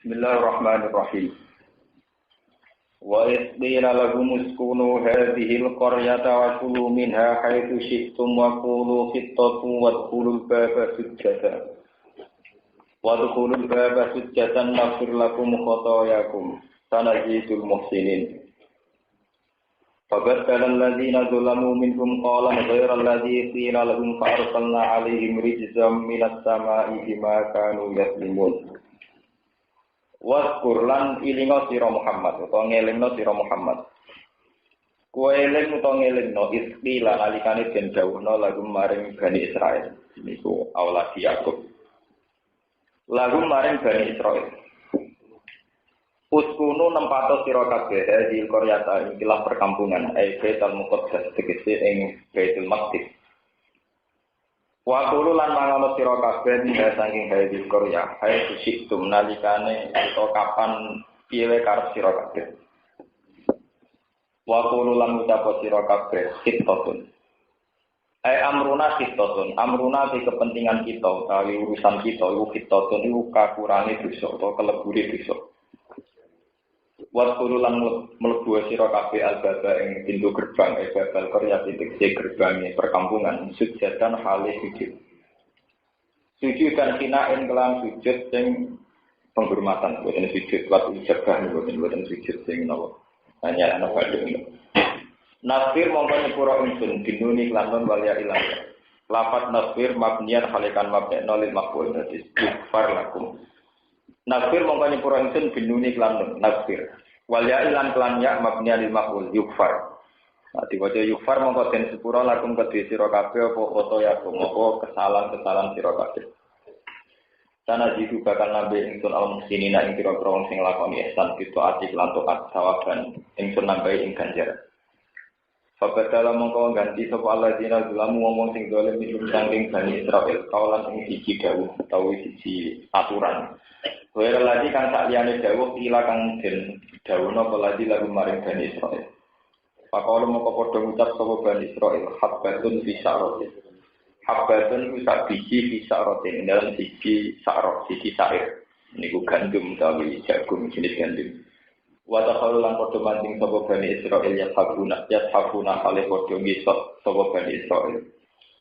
Bismillahirrahmanirrahim. Wa isqila lahum uskunu hadhil qaryata wa kulu minha haitsu syi'tum wa qulu qittatun wadkhulul baba sujjatan. Wadkhulul baba sujjatan naghfir lakum khotoyakum sanazidul muhsinin. Fabaddala alladziina zalamu minhum qawlan ghayra alladzi qila lahum fa arsalna 'alaihim rijzam minas samaa'i bima kanu yazlimun. Waskur lan ilinga sira Muhammad utawa ngelingno sira Muhammad. Kowe eling utawa ngelingno istilah nalikane den dawuhna lagu maring Bani Israil. Niku aulad Yakub. Lagu maring Bani Israil. Uskunu nempato sira kabeh di Koryata ikilah perkampungan Baitul Muqaddas tegese ing Baitul Maqdis. Wa qulu lan mangono sira kabeh ninggal saking hayi Korea, hayi susitum nalikane utawa kapan piye wae karep sira kabeh. Wa qulu lan ucap sira kabeh khittatun. Amruna khittatun, amruna di kepentingan kita utawi urusan kita iku khittatun iku kakurange dosa utawa kelebure dosa. Wa qulu lan mlebu sira kabeh albaba ing pintu gerbang babal Korea titik gerbange perkampungan sujatan hale sujud. Sujud dan hinain kelan sujud sing penghormatan boten sujud waktu jabah boten sujud sing napa hanya ana badhe. Nasfir mongko nyepuro ingsun dinuni kelan walya ilang. Lafat nasfir mabniyan halekan mabna lil maqbul dadi istighfar lakum. Nasfir mongko nyepuro ingsun dinuni kelan nasfir. Walya ilan kelan ya mabniyan lil maqbul yukfar. Nah, diwaca yukfar mongko den sepura lakum kedhe sira kabeh apa foto ya apa kesalahan-kesalahan sira kabeh. Sana jitu bakal nambe ingsun al-muslimina ing pira-pira wong sing lakoni ihsan fitoati lan taat sawaban ingsun nambahi ing ganjaran. Fabadala mongko ganti sapa alladzina zalamu wong sing dolen minum sanging Bani Israil kawalan ing siji dawuh utawi siji aturan. Wira lagi kang sak liyane dawuh ila kang den dawuhna peladi lagu maring Bani Israil. Pakalo mongko padha ngucap sapa Bani Israil habbatun fi sya'ratin. Habbatun iku sak biji fi sya'ratin dalam siji sa'rot siji sa'ir. Niku gandum utawi jagung jenis gandum. Wa takhalu lan padha manting sapa Bani Israil ya sabuna kale padha ngisot sapa Bani Israil.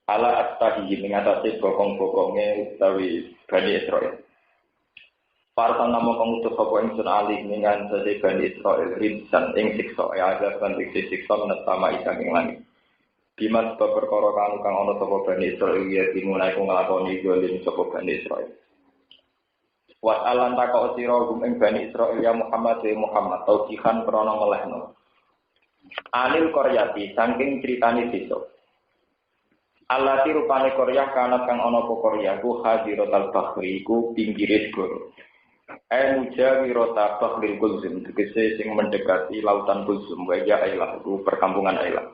Ala astahi mengatasi bokong-bokonge utawi Bani Israil. Partan nama pengutus sapa ingsun alih dengan sese Bani Israil rinsan ing siksa ya ada kan siksa menetama isang ing langit. Bima sebab perkara kang ana sapa Bani Israil ya dimulai nglakoni zalim sapa Bani Israil. Wa alan takok sira gum ing Bani Israil ya Muhammad tausihan krana melehno. Anil Koryati saking critane desa. Alati rupane Korea kanat kang ana apa Korea ku hadiratul bakhri ku pinggire segara. Mujawirota Bahril Kulzum tegese sing mendekati lautan Kulzum wa ya Ailah ku perkampungan Ailah.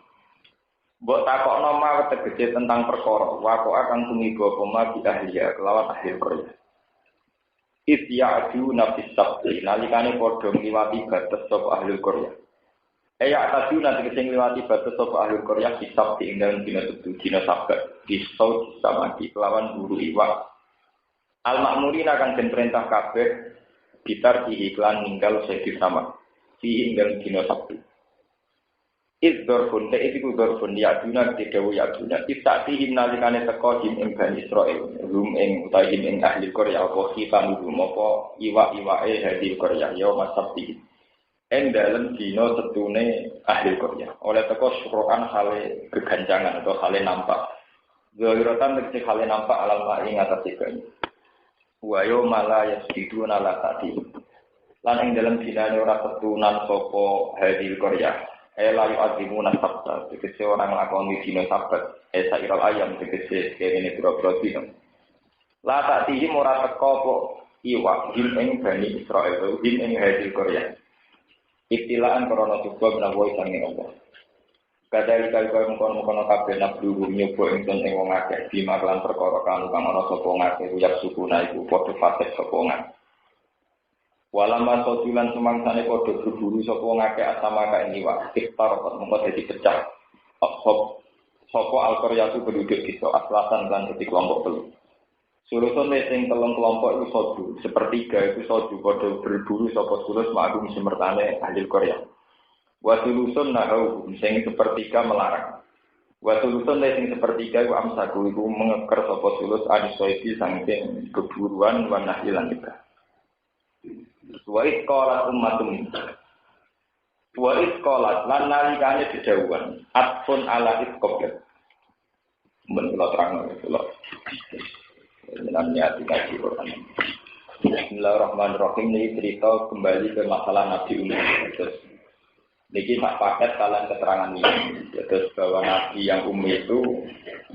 Mbok takokno ma tegese tentang perkara wako akan tumiba koma bi ahliya kelawan ahli Korea. Isya'du nafis sabti nalikane padha ngliwati batas sapa ahli Korea. Tadu nanti sing ngliwati batas sapa ahli Korea hisab ing dalem dina tutu dina sabat di saut sama di kelawan buru iwak. Al-Ma'murina kang den perintah kabeh bitar iklan ninggal sedhi sama. Si inggal dina Sabtu. Idzorfun iku dzorfun ya duna didawu ya duna. Istati nalikane teka ing Bani Israil, rum ing utahi ing ahli Korea apa khitam apa iwak-iwake ahli Korea ya Sabti. Dalem dina setune ahli Korea. Oleh teka syukuran hale geganjangan atau hale nampak. Zahiratan tegese hale nampak alam ing atas ikan. Wayo malah yasbidu nala tadi. Lan ing dalam dinane ora ketunan sapa hadil Korea. Layu azimu nasabta. Tegese orang lakoni dina sabat. Sairal ayam tegese kene pira-pira dina. La tadi ora teka apa iwak ing Bani Israil, ing hadil Korea. Ibtilaan korona coba menawa sange Allah. Kadari kaya mengkono-mengkono kabeh nablu nyoba ingsun ing wong akeh bima lan perkara kang ana sapa ngake uyak sukuna iku padha fasih sapa ngake. Walama sotulan sumangsane padha berburu sapa ngake asama kae niwa iktar mengko dadi pecah. Sapa al-Qaryatu penduduk desa aslasan lan dadi kelompok telu. Sulusun sing telung kelompok itu soju, sepertiga itu soju padha berburu sapa sulus ma'lum semertane ahli Korea. Wa sulusun nahau sing sepertiga melarang. Wa sulusun sing sepertiga iku amsaku iku mengeker sapa sulus adisoiti saking keburuan wa nahilan kita. Wa iqalat ummatum. Wa iqalat lan nalikane didhawuhan atfun ala iqqab. Men kula terang kula. Namanya dikaji Quran. Bismillahirrahmanirrahim. Ini cerita kembali ke masalah Nabi Umi. Terus, ini tak paket kalian keterangan ini. Terus bahwa Nabi yang Umi itu,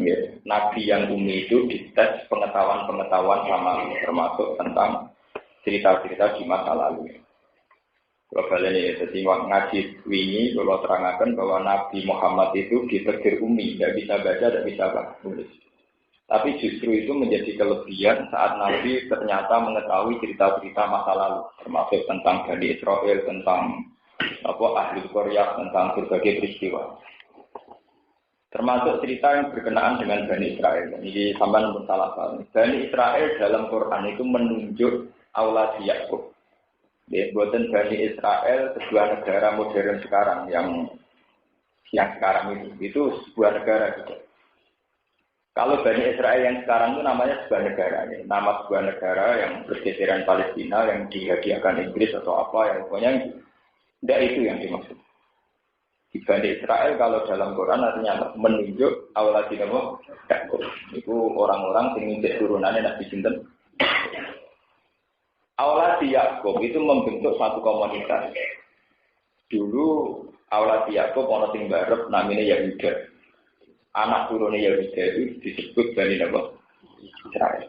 ya, Nabi yang Umi itu dites pengetahuan-pengetahuan sama termasuk tentang cerita-cerita di masa lalu. Kalau kalian ini, jadi ngaji ini, kalau terangkan bahwa Nabi Muhammad itu ditegur Umi, tidak bisa baca, tidak bisa tulis. Tapi justru itu menjadi kelebihan saat Nabi ternyata mengetahui cerita-cerita masa lalu, termasuk tentang Bani Israel, tentang ahli Korea, tentang berbagai peristiwa. Termasuk cerita yang berkenaan dengan Bani Israel. Ini sampai pun salah satu. Bani Israel dalam Quran itu menunjuk aulad Yakub. Buatan Bani Israel sebuah negara modern sekarang yang sekarang itu sebuah negara juga. Kalau Bani Israel yang sekarang itu namanya sebuah negara, ya. Nama sebuah negara yang bergeseran Palestina yang dihadiahkan Inggris atau apa, yang pokoknya tidak itu yang dimaksud. Di Bani Israel kalau dalam Quran artinya menunjuk awal dinamo Yakub. Itu orang-orang yang menjadi turunannya Nabi Sinten. Awal Yakub itu membentuk satu komunitas. Dulu awal Yakub ono sing barep namanya Yahuda. Anak turunnya Yahuda itu disebut Bani Israel.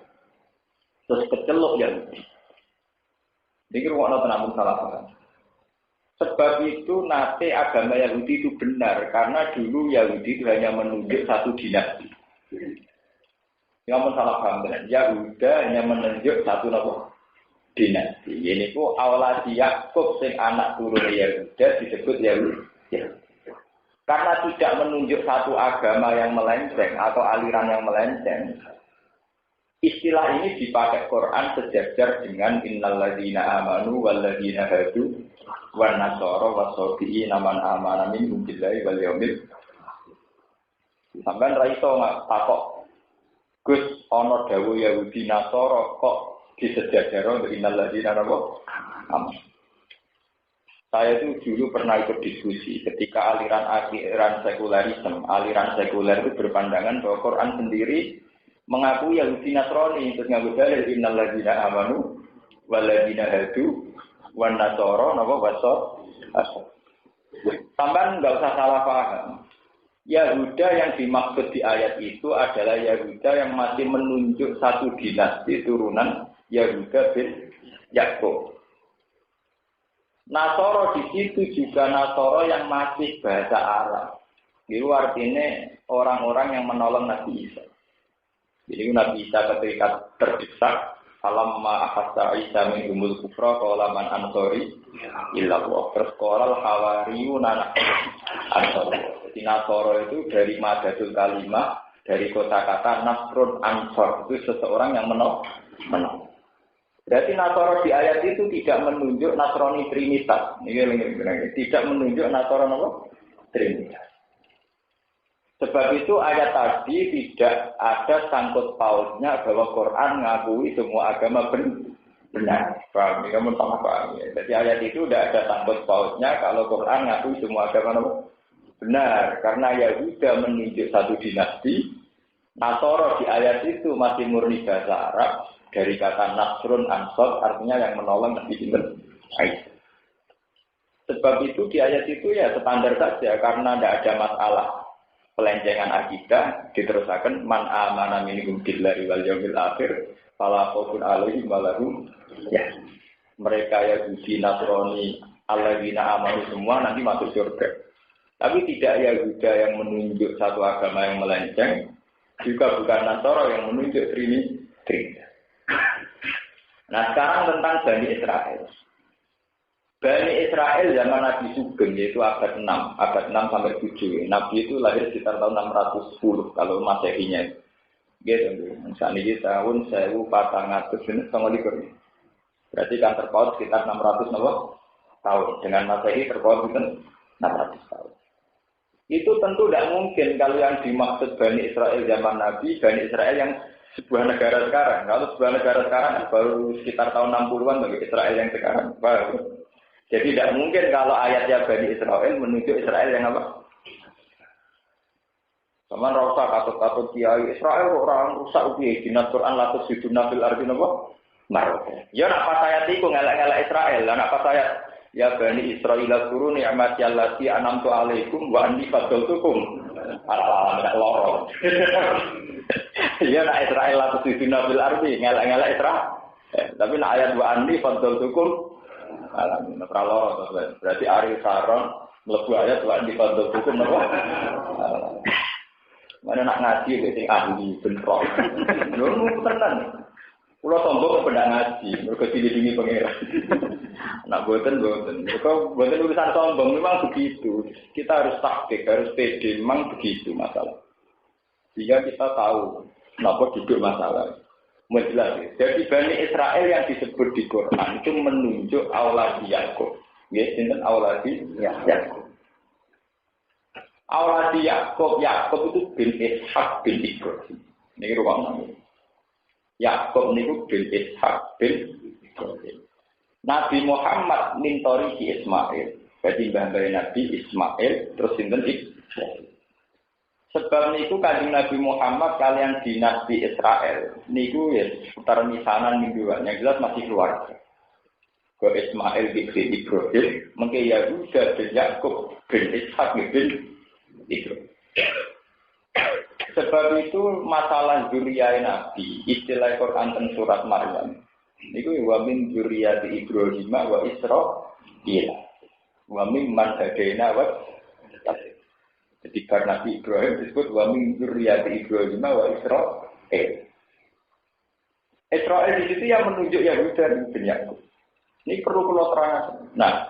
Terus kecelok Yahudi. Ini ruang tenang salah paham. Sebab itu nanti agama Yahudi itu benar karena dulu Yahudi itu hanya menunjuk satu dinasti. Yang salah paham benar. Yahuda hanya menunjuk satu dinasti. Ini ku awal Yakub sing anak turunnya Yahuda disebut Yahudi. Karena tidak menunjuk satu agama yang melenceng atau aliran yang melenceng. Istilah ini dipakai Quran sejajar dengan innalladzina amanu walladzina hadu wan nasara wasabiina man amana minhum billahi wal yaumil. Sampeyan ra iso takok. Gus ana dawuh Yahudi Nasara kok disejajaro innalladzina amanu. Saya itu dulu pernah ikut diskusi ketika aliran sekulerisme, aliran sekuler itu berpandangan bahwa Quran sendiri mengakui Yahudi Nasrani, terus ngaku dalil innal ladzina amanu wal ladzina hadu wan nasara Sampai enggak usah salah paham. Yahuda yang dimaksud di ayat itu adalah Yahuda yang masih menunjuk satu dinasti turunan Yahuda bin Yakub. Nasoro di situ juga Nasoro yang masih bahasa Arab. Itu artinya orang-orang yang menolong Nabi Isa. Jadi Nabi Isa ketika terdesak, falamma akhassa Isa min humul kufra qala man ansori illa Allah. Terus qala al-hawariyuna ansori. Jadi Nasoro itu dari madatul kalimah, dari kosakata nasrun ansor, itu seseorang yang menolong. Berarti Nasoro di ayat itu tidak menunjuk Nasrani Trinitas. Tidak menunjuk Nasrani Trinitas. Sebab itu ayat tadi tidak ada sangkut pautnya bahwa Quran ngakui semua agama benar. Paham? Kamu sama paham ya? Jadi ayat itu tidak ada sangkut pautnya kalau Quran ngakui semua agama benar. Karena Yahuda menunjuk satu dinasti. Nasoro di ayat itu masih murni bahasa Arab. Dari kata Nasrun Ansor artinya yang menolong Nabi Sinten Isa. Sebab itu di ayat itu ya standar saja karena tidak ada masalah pelencengan akidah diteruskan man amana minhum billahi wal yaumil akhir fala khaufun alaihim wa lahum ya. Mereka Yahudi Nasrani alladzina amanu semua nanti masuk surga. Tapi tidak Yahuda yang menunjuk satu agama yang melenceng, juga bukan Nasara yang menunjuk Trinitas. Nah sekarang tentang Bani Israel. Bani Israel zaman Nabi Sugeng yaitu abad 6 sampai 7. Nabi itu lahir sekitar tahun 610 kalau Masehinya. Gitu. Misalnya ini tahun 1400 ini sama likur. Berarti kan terpaut sekitar 600 tahun. Dengan Masehi terpaut itu 600 tahun. Itu tentu tidak mungkin kalau yang dimaksud Bani Israel zaman Nabi, Bani Israel yang sebuah negara sekarang. Kalau sebuah negara sekarang kan baru sekitar tahun 60-an bagi Israel yang sekarang. Baru. Jadi tidak mungkin kalau ayatnya Bani Israel menunjuk Israel yang apa? Sama rasa katut-katut kiai Israel orang rusak ubi di Quran latus hiduna fil ardi napa? Marok. Ya nak pas ayat iku ngelak-ngelak Israel, lah nak pas ayat ya Bani Israil guru ni'mati allati an'amtu alaikum wa anni faddaltukum ala alamin loro. Ya nak Israel latus hiduna fil ardi ngelak-ngelak Israel. Tapi nak ayat wa anni faddaltukum alamin loro berarti Ari Saron mlebu ayat wa anni faddaltukum napa? Mana nak ngaji sing ahli bentrok. Lho tenan. Kula sombong pendak ngaji, mergo dilindungi pangeran. Nak boten. Mergo boten urusan sombong memang begitu. Kita harus taktik, harus pede, memang begitu masalah. Sehingga kita tahu kenapa duduk masalah. Menjelas. Jadi Bani Israel yang disebut di Quran itu menunjuk aulad Yakub. Nggih, sinten aulad Yakub. Auladi Yakub itu bin Ishak bin Ibrahim. Ini ruang namanya. Yakub niku bin Ishak bin Ibrahim. Nabi Muhammad mintori si Ismail. Jadi mbah-mbah Nabi Ismail terus sinten Ibrahim. Sebab niku kanjeng Nabi Muhammad kalian dinasti Israel. Niku ya seputar misanan mingguan. Yang jelas masih keluarga. Ke Ismail bin Ibrahim, mengke Yahuda bin Yakub bin Ishak bin itu. Sebab itu masalah zuriyah Nabi, istilah Quran dan surat Maryam. Niku wa min zuriyati Ibrahim wa Israil. Wa min man hadaina wa jadi karena Nabi Ibrahim disebut wa min zuriyati Ibrahim wa Israil. Israil di situ yang menunjuk Yahuda bin Yakub. Ini perlu kalau terangkan. Nah,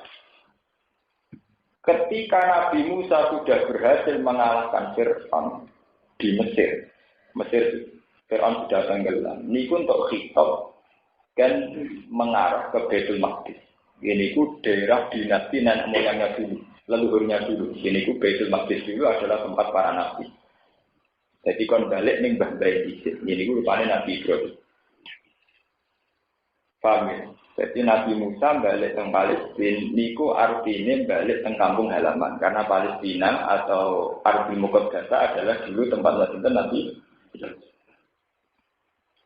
ketika Nabi Musa sudah berhasil mengalahkan Fir'aun di Mesir Fir'aun sudah tenggelam. Ini untuk khitab dan mengarah ke Baitul Maqdis. Ini ku daerah dinasti nenek moyangnya dulu, leluhurnya dulu. Ini ku Baitul Maqdis dulu adalah tempat para nabi. Jadi kon balik ning mbah Ibrahim. Ini ku rupane Nabi Ibrahim. Paham ya? Jadi Nabi Musa balik ke Palestina, niku artinya balik ke kampung halaman. Karena Palestina atau Ardul Muqaddasah adalah dulu tempat lahirnya Nabi.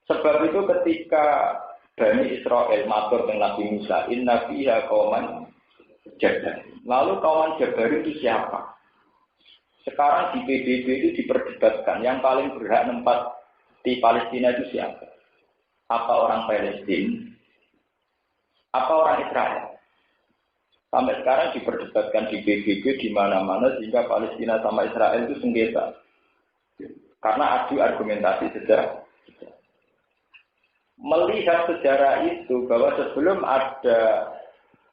Sebab itu ketika Bani Israel matur dengan Nabi Musa, inna fiha qauman jabbar. Lalu kaum Jabbar itu siapa? Sekarang di PBB itu diperdebatkan, yang paling berhak nempat di Palestina itu siapa? Apa orang Palestina? Apa orang Israel? Sampai sekarang diperdebatkan di PBB di mana-mana sehingga Palestina sama Israel itu sengketa. Karena adu argumentasi sejarah. Melihat sejarah itu bahwa sebelum ada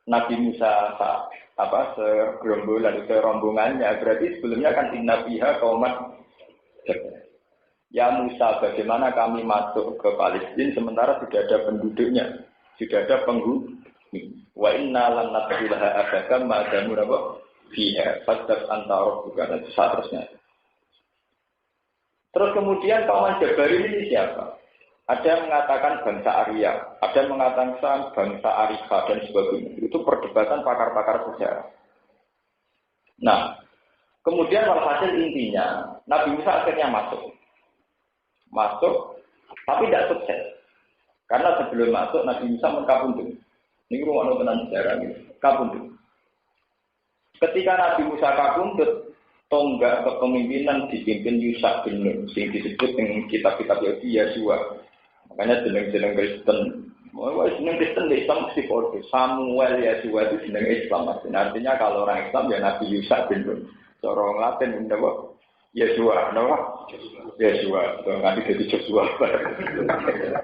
Nabi Musa serombongannya berarti sebelumnya kan inna biha qauman. Ya Musa, bagaimana kami masuk ke Palestina sementara sudah ada penduduknya? Sudah ada penghuni. Wa inna lan nadkhulaha abadan ma damu napa fiha fatat antara bukan seterusnya. Terus kemudian kaum Jabbar ini siapa? Ada yang mengatakan bangsa Arya, ada yang mengatakan bangsa Arika dan sebagainya. Itu perdebatan pakar-pakar sejarah. Nah, kemudian walhasil intinya Nabi Musa akhirnya masuk, tapi tidak sukses. Karena sebelum masuk Nabi Musa mengkabundut. Ini rumah tenan sejarah ini. Kabundut. Ketika Nabi Musa kabundut, tonggak kepemimpinan dipimpin Yusak bin Nun, yang disebut dengan kitab-kitab Yahudi Yesua. Makanya jeneng-jeneng Kristen. Jeneng Kristen di Islam mesti kode. Samuel Yesua itu jeneng Islam. Artinya kalau orang Islam ya Nabi Yusak bin Nun. Orang Latin itu apa? Yesua, kenapa? Yesua, nanti jadi Joshua.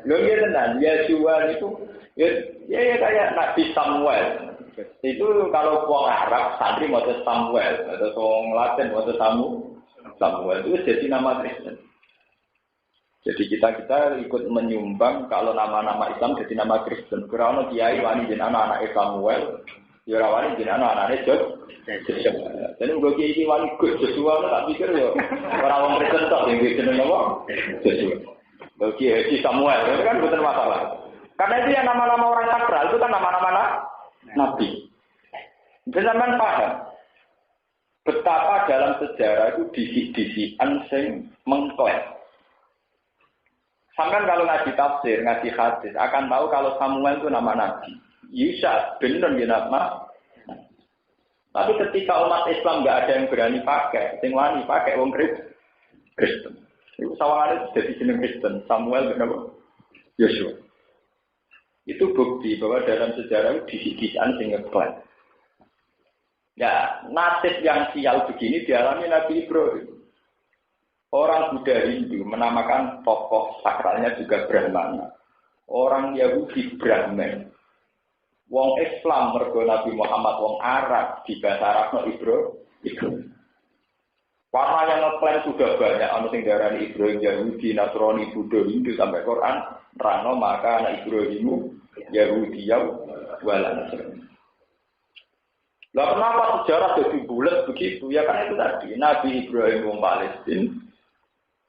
Loh ya tenan, Yesua itu ya kayak Nabi Samuel. Itu kalau orang Arab santri mau Samuel, atau orang Latin mau Samuel itu jadi nama Kristen. Jadi kita ikut menyumbang kalau nama-nama Islam jadi nama Kristen. Karena kiai wani jeneng anak Samuel, ya wani jeneng anak Joshua. Jadi uga kiai wani Joshua tak pikir yo ora wong Kristen tok sing jeneng apa? Joshua. Kiai Samuel itu kan bukan masalah. Karena itu yang nama-nama orang sakral itu kan nama-nama nabi. Zaman paham betapa dalam sejarah itu disi-disian sing mengklaim. Sampai kalau ngaji tafsir, ngaji hadis, akan tahu kalau Samuel itu nama nabi. Isa benar dia nama. Tapi ketika umat Islam nggak ada yang berani pakai, sing wani pakai wong Kristen. Itu sawangannya jadi jeneng Kristen. Samuel benar Yosua. Itu bukti bahwa dalam sejarah itu disi-disian sing ngeklaim. Ya, nasib yang sial begini dialami Nabi Ibrahim. Orang Buddha Hindu menamakan tokoh sakralnya juga Brahmana. Orang Yahudi Brahman. Wong Islam mergo Nabi Muhammad wong Arab di bahasa Arabno Ibrahim. Warna yang ngeklaim sudah banyak. Anu sing darani Ibrahim Yahudi, Nasrani, Buddha, Hindu sampai Quran. Rano maka anak Ibrahimu Yahudi wala Nasrani. Lah kenapa sejarah jadi bulat begitu? Ya kan itu tadi Nabi Ibrahim wong Palestina.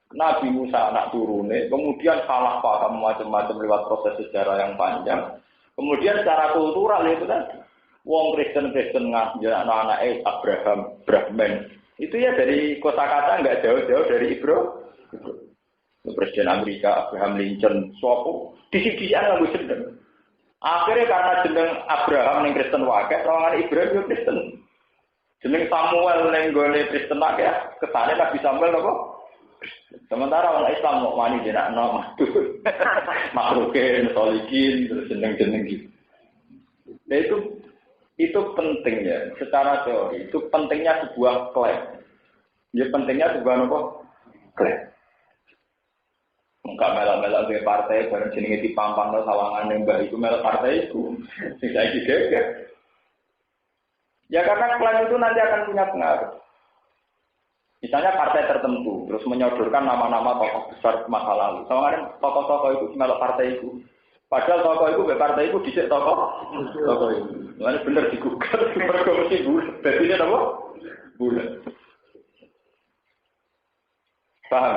Nabi Musa anak turune, kemudian salah paham macam-macam lewat proses sejarah yang panjang. Kemudian secara kultural itu tadi, wong Kristen ngajar anak-anak Abraham, Brahman. Itu ya dari kosakata nggak jauh-jauh dari Ibrahim. Presiden Amerika Abraham Lincoln, suatu disi-disian nggak jeneng. Akhirnya karena jeneng Abraham yang Kristen wakai, lawangan Ibrahim yang Kristen. Jeneng Samuel yang gone Kristen wakai, kesannya Nabi Samuel apa? Sementara orang Islam mau wani jenak nama makruhin, solikin, terus jeneng-jeneng gitu. Nah itu penting ya, secara teori itu pentingnya sebuah klaim. Ya pentingnya sebuah apa? Klaim. Enggak melak-melak ke partai bareng jenenge dipampang lo sawangan mbah itu melak partai itu. Sing saiki geger. Ya karena klaim itu nanti akan punya pengaruh. Misalnya partai tertentu terus menyodorkan nama-nama tokoh besar masa lalu. Soalnya tokoh-tokoh itu melok partai itu. Padahal tokoh itu partai itu dicek tokoh itu. Makanya bener digugat mereka mesti bulat. Jadi apa? Bulat. Paham?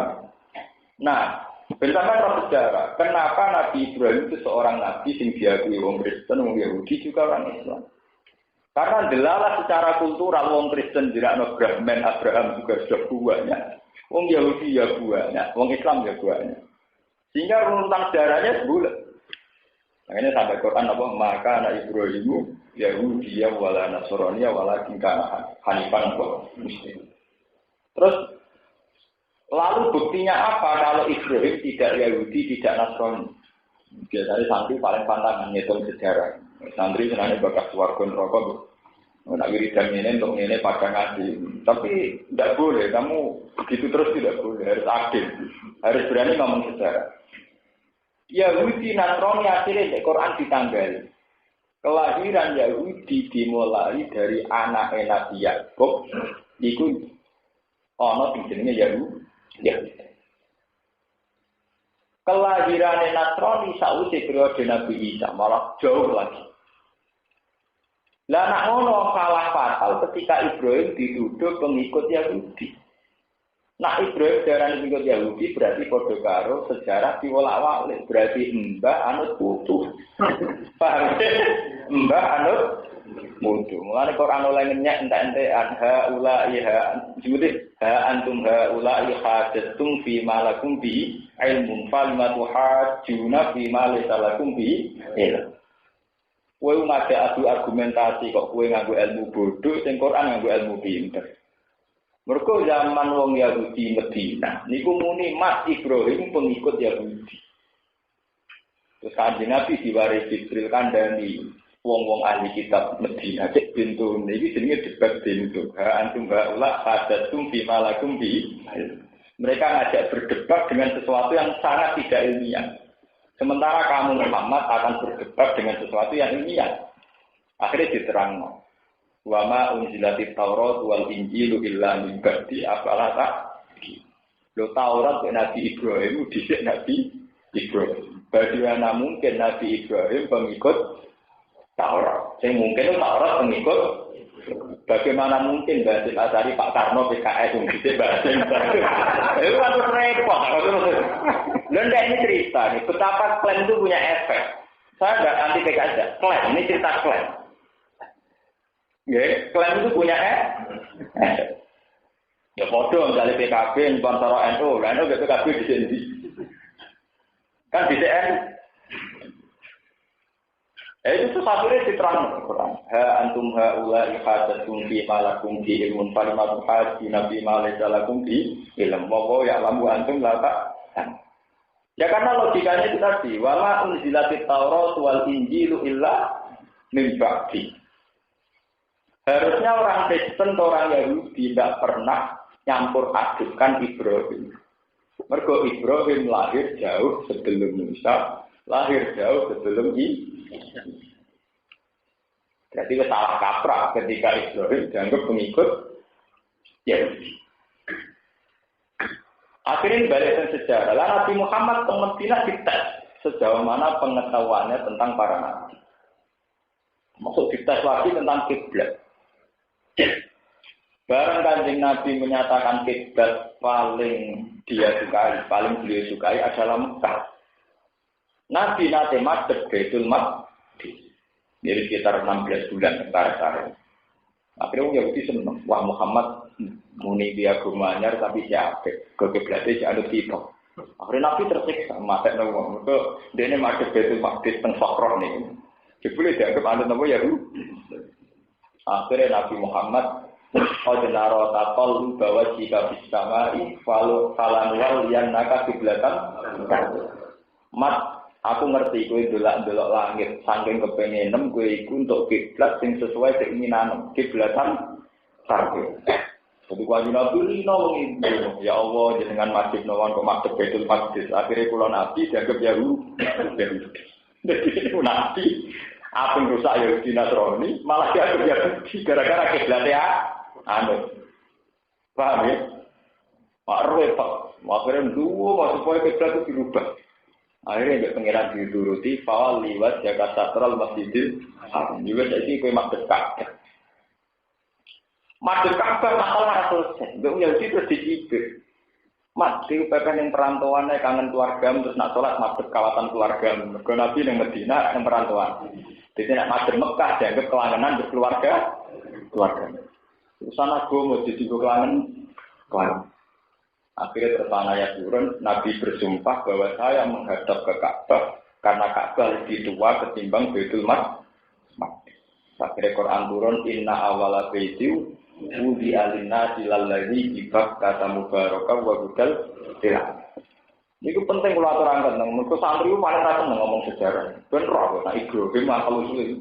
Nah, berdasarkan roh sejarah, kenapa Nabi Ibrahim itu seorang nabi sing diakui wong Kristen, wong Yahudi juga orang Islam? Karena delalah secara kultural wong Kristen jirakno Brahman Abraham juga sudah banyak. Wong Yahudi ya banyak, wong Islam ya banyak. Sehingga runutan sejarahnya bulat. Makanya sampai Quran apa maka anak Ibrahimu Yahudi wala Nasrani wala kana hanifan muslim. Terus lalu buktinya apa kalau Ibrahim tidak Yahudi, tidak Nasrani? Biasanya santri paling pantangan ngitung sejarah. Santri senangnya bakas warga neraka. Nak wiridan ini untuk ini pada ngaji. Tapi tidak boleh, kamu begitu terus tidak boleh. Harus adil, harus berani ngomong sejarah. Yahudi Nasrani akhirnya di Quran ditanggali. Kelahiran Yahudi dimulai dari anak Nabi Yakub. Iku ana sing jenenge Yahudi. Kelahiran Nasrani sausé periode Nabi Isa malah jauh lagi. Lah nak ngono salah fatal ketika Ibrahim dituduh pengikut Yahudi. Nah Ibrahim darah pengikut Yahudi berarti padha karo sejarah diwolak-walik berarti mbah anut putu. Paham? Mbah anut putu. Mulane Quran oleh ngenyek entek-entek ha ulai ha judi ha antum ha ulai hadatum fi malakum bi ilmun falimatu hajuna fi ma laysa lakum bi ilm. Kowe ngajak adu argumentasi kok kowe nganggo ilmu bodoh, sing Quran nganggo ilmu pinter. Mergo zaman wong Yahudi Medina niku muni Mas Ibrahim pengikut Yahudi. Terus Kanjeng Nabi diwarisi Jibril kandhani wong-wong ahli kitab Medina cek pintu niki jenenge debat pintu. Ha antum baula hadatum fi malakum bi. Mereka ngajak berdebat dengan sesuatu yang sangat tidak ilmiah. Sementara kamu Muhammad akan berdebat dengan sesuatu yang ilmiah. Akhirnya diterangno. Wa ma unzilatit Taurat wal Injilu illa min ba'di afala ta'qilun. Lho Taurat Nabi Ibrahim dhisik Nabi Ibrahim. Bagaimana mungkin Nabi Ibrahim pengikut Taurat? Yang mungkin Taurat pengikut. Bagaimana mungkin Basil Asari Pak Karno PKS yang dhisik Basil. Itu kan repot. Dan ini cerita nih, betapa klaim itu punya efek. Saya nggak anti PKS aja. Klaim, ini cerita klaim. Ya, klaim itu punya efek. Ya podo misalnya PKB, sponsor NU, NU ke PKB di sini. Kan di CN. Itu sesuatu diterang Quran. Ha antum haula ihadatum fi malakum fi ilmun falimatu haji nabi malaysa lakum fi ilm. Wa ya'lamu antum la ta'lam. Ya karena logikanya itu tadi, wala unzilatit Taurat wal Injilu illa min ba'di. Harusnya orang Kristen atau orang Yahudi tidak pernah nyampur adukkan Ibrahim. Mergo Ibrahim lahir jauh sebelum Musa, lahir jauh sebelum Isa. Jadi salah kaprah ketika Ibrahim dianggap pengikut Yahudi. Akhirnya balik ke sejarah. Lalu Nabi Muhammad ke Madinah dites sejauh mana pengetahuannya tentang para nabi. Maksud dites lagi tentang kiblat. Barang Kanjeng Nabi menyatakan kiblat paling dia sukai, paling beliau sukai adalah Mekah. Nabi nate madhep Baitul Maqdis. Jadi sekitar 16 bulan sekarang. Akhirnya Yahudi senang. Wah Muhammad muni dia gumanyar tapi siapa? Kiblatnya si anut kita. Akhirnya Nabi tersiksa. Mata nawang. Itu dia ini madhep Baitul Maqdis teng Fakroh nih. Jebule dianggap anut nama Yahudi. Akhirnya Nabi Muhammad Odenaro tatol bahwa jika bisa mai falanwal yang naka kiblatan. Mat, aku ngerti kowe delok langit saking kepengenem kowe iku untuk kiblat sing sesuai keinginan kiblatan sarpe. Jadi wajib Nabi ini ya Allah jenengan masjid nawan kok madhep Baitul Maqdis. Akhirnya kula Nabi dianggap Yahudi. Jadi Nabi apa yang rusak Yahudi Nasrani malah dianggap Yahudi gara-gara kiblatnya paham ya? Pak repot. Akhirnya dua supaya kiblat itu dirubah. Akhirnya nggak pengiran dituruti. Fawal liwat Jakarta Central Masjidil Haram. Juga jadi kue madhep Ka'bah. Madhep Ka'bah masalah selesai. Nggak Yahudi terus dicibir. Mat, di UPPN yang perantauannya kangen keluarga, terus nak sholat madhep kawasan keluarga. Mergo Nabi yang Medina yang perantauan. Di sini madhep Mekah dianggap kelangenan berkeluarga. Urusan agama jadi kelangenan. Akhirnya terpana ayat turun, Nabi bersumpah bahwa saya menghadap ke Ka'bah karena Ka'bah lebih tua ketimbang Baitul Maqdis. Akhirnya Quran turun, Inna awala baitiu wudi alina silalladzi ibak kata mubarakah wa hudal ilal. Ini penting kalau aturangkan, mereka santri itu paling rasa ngomong sejarah. Bener, nah Ibrahim akal usul.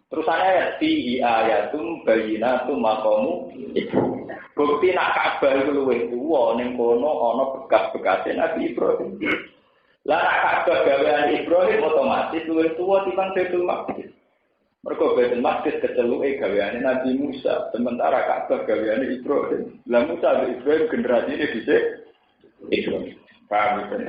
Terusannya ayat fihi ayatum bayyinatum maqamu Ibrahim. Bukti nak Ka'bah itu luwih tuwa ning kono ana bekas-bekase Nabi Ibrahim. Lah nak Ka'bah gawean Ibrahim otomatis luwih tuwa timbang Baitul Maqdis. Mergo Baitul Maqdis keceluke gaweane Nabi Musa, sementara Ka'bah gaweane Ibrahim. Lah Musa dan Ibrahim generasine dhisik Ibrahim. Paham kan?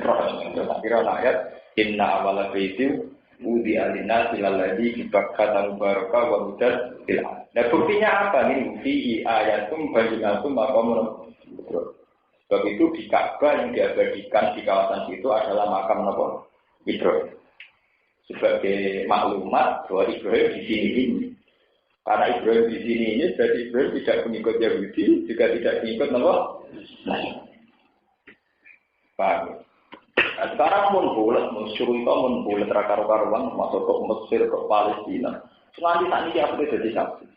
Kira ayat inna awala baitiu Udi alina silaladi kibakatan baraka wa hudal ilal. Nah buktinya apa nih? Fi ayatum bayyinatum maqam Sebab itu di Ka'bah yang diabadikan di kawasan itu adalah makam Ibrahim. Sebagai maklumat bahwa Ibrahim di sini ini. Karena Ibrahim di sini ini berarti Ibrahim tidak pengikut Yahudi, juga tidak pengikut Paham? Nah, sekarang pun boleh, Syurga pun boleh terkaru-karuan, masuk ke Mesir, ke Palestina. Nanti ini apa jadi satu.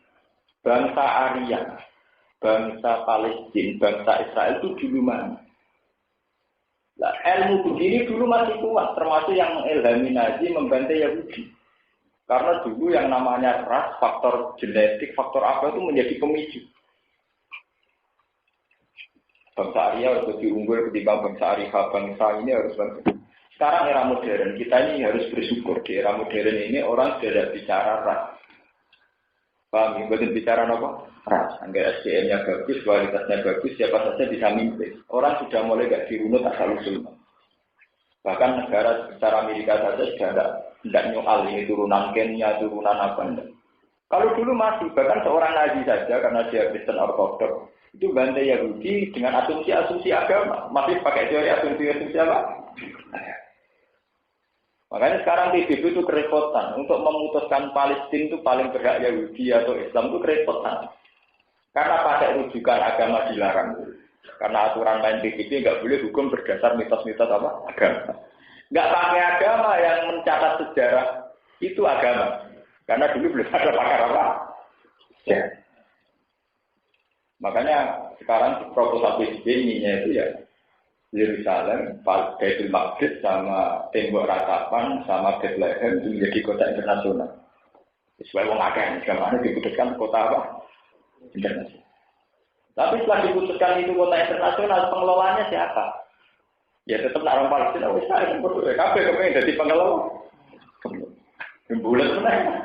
Bangsa Arya, bangsa Palestina, bangsa Israel itu dulu mana? Nah, ilmu begini dulu masih kuat, termasuk yang mengilhami Nazi membantai Yahudi. Karena dulu yang namanya ras, faktor genetik, faktor apa itu menjadi pemicu. Bangsa Arya harus lebih unggul ketimbang bangsa Arya. Bangsa ini harus bangsa. Sekarang era modern, kita ini harus bersyukur. Di era modern ini orang tidak bicara ras. Paham? Betul bicara apa? Ras. Angga SDM-nya bagus, kualitasnya bagus, siapa saja bisa mimpin. Orang sudah mulai gak dirunut asal usul. Bahkan negara secara Amerika saja sudah tidak nyoal ini turunan Kenya, turunan apa enggak. Kalau dulu masih, bahkan seorang Nazi saja karena dia Kristen Ortodok itu bantai Yahudi dengan asumsi-asumsi agama, masih pakai teori asumsi-asumsi apa? Makanya sekarang PBB itu kerepotan untuk memutuskan Palestina itu paling berhak Yahudi atau Islam itu kerepotan. Karena pakai rujukan agama dilarang. Karena aturan main PBB nggak boleh hukum berdasar mitos-mitos apa? Agama. Nggak pakai agama yang mencatat sejarah itu agama. Karena dulu belum ada pakar apa? Ya. Makanya sekarang proposal PBB ini itu ya Yerusalem, Baitul Maqdis sama tembok ratapan sama Bethlehem itu menjadi kota internasional. Sesuai wong akeh, sekarang diputuskan kota apa? Internasional. Tapi setelah diputuskan itu kota internasional, pengelolanya siapa? Ya tetap orang Palestina, wis saya kabeh kepengen jadi pengelola. Bulat mana?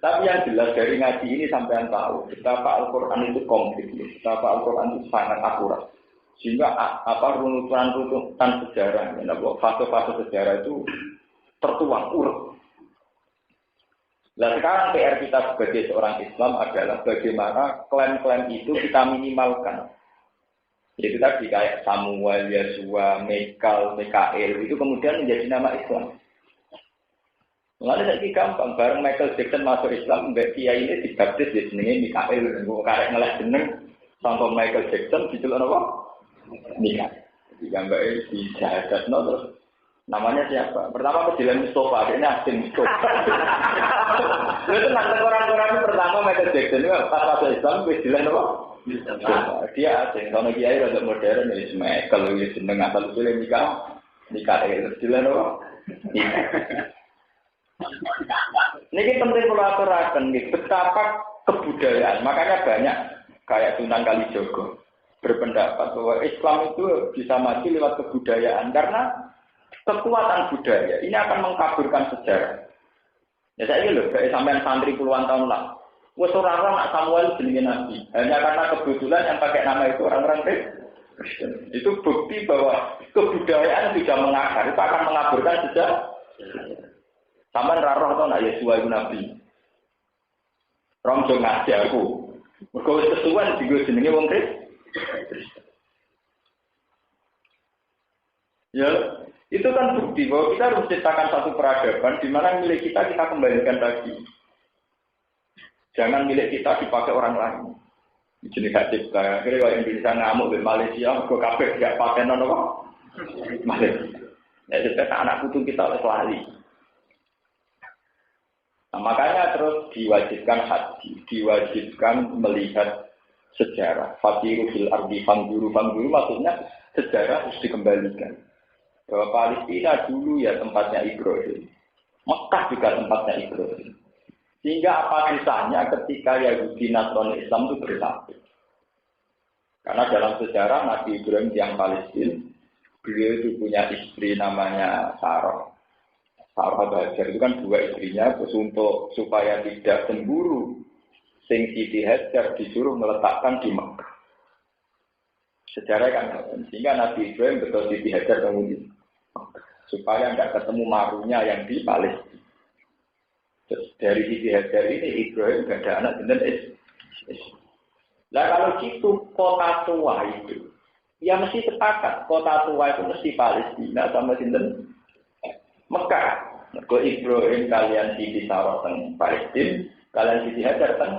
Tapi yang jelas dari ngaji ini sampai yang tahu, betapa Al-Quran itu komplit, betapa Al-Quran itu sangat akurat. Sehingga runutan sejarah, fase-fase sejarah itu tertuang urut. Nah sekarang PR kita sebagai seorang Islam adalah bagaimana klaim-klaim itu kita minimalkan. Yaitu tadi kayak Samuel, Yesua, Mikael itu kemudian menjadi nama Islam. Mulanya saya gampang, bareng Michael Jackson masuk Islam, Mbak Kiai ini dibaptis di sini Mikael, karek ngelak jeneng sampai Michael Jackson dijuluk apa? Mikael. Jika Mbak di syahadat terus namanya siapa? Pertama kejilan Mustafa, ini asing Mustafa. Itu nanti orang-orang itu pertama Michael Jackson itu pas masuk Islam, kejilan apa? Dia asing, kalau Kiai rada modern, ya Michael, ya jeneng asal usulnya Mikael, kejilan apa? Ini penting kalau aturakan, betapa kebudayaan. Makanya banyak kayak Sunan Kalijogo berpendapat bahwa Islam itu bisa maju lewat kebudayaan karena kekuatan budaya ini akan mengkaburkan sejarah. Ya saya loh, kayak sampean santri puluhan tahun lah. Wes orang-orang nak Samuel jenenge nabi. Hanya karena kebetulan yang pakai nama itu orang-orang Kristen. Itu bukti bahwa kebudayaan sudah mengakar, itu akan mengaburkan sejarah. Sampeyan ra roh to nak Yesus iku nabi. Rom jo ngaji aku. Mergo wis kesuwen digo jenenge wong Kristen. Ya, itu kan bukti bahwa kita harus menciptakan satu peradaban di mana milik kita kembalikan lagi. Jangan milik kita dipakai orang lain. Jenis hak cipta. Akhirnya kalau Indonesia ngamuk di Malaysia, kok kabeh gak pakai nono kok? Malaysia. Ya, sebenarnya anak putu kita oleh lali. Nah, makanya terus diwajibkan haji, diwajibkan melihat sejarah. Fatiru fil ardi fangguru maksudnya sejarah harus dikembalikan. Bahwa Palestina dulu ya tempatnya Ibrahim. Mekah juga tempatnya Ibrahim. Sehingga apa kisahnya ketika Yahudi Nasrani Islam itu bersatu. Karena dalam sejarah Nabi Ibrahim yang Palestina, beliau itu punya istri namanya Sarah. Sarah Hajar itu kan dua istrinya, terus untuk supaya tidak cemburu, Sing Siti Hajar disuruh meletakkan di Mekah. Sejarah kan, sehingga Nabi Ibrahim betul Siti Hajar kemudian supaya tidak ketemu marunya yang di Palestina. Terus dari Siti Hajar ini Ibrahim tidak ada anak benar Nah kalau gitu kota tua itu, ya mesti sepakat kota tua itu mesti Palestina sama sinten Mekah. Mergo Ibrahim kalian Siti Sarah teng Palestina, kalian Siti Hajar teng.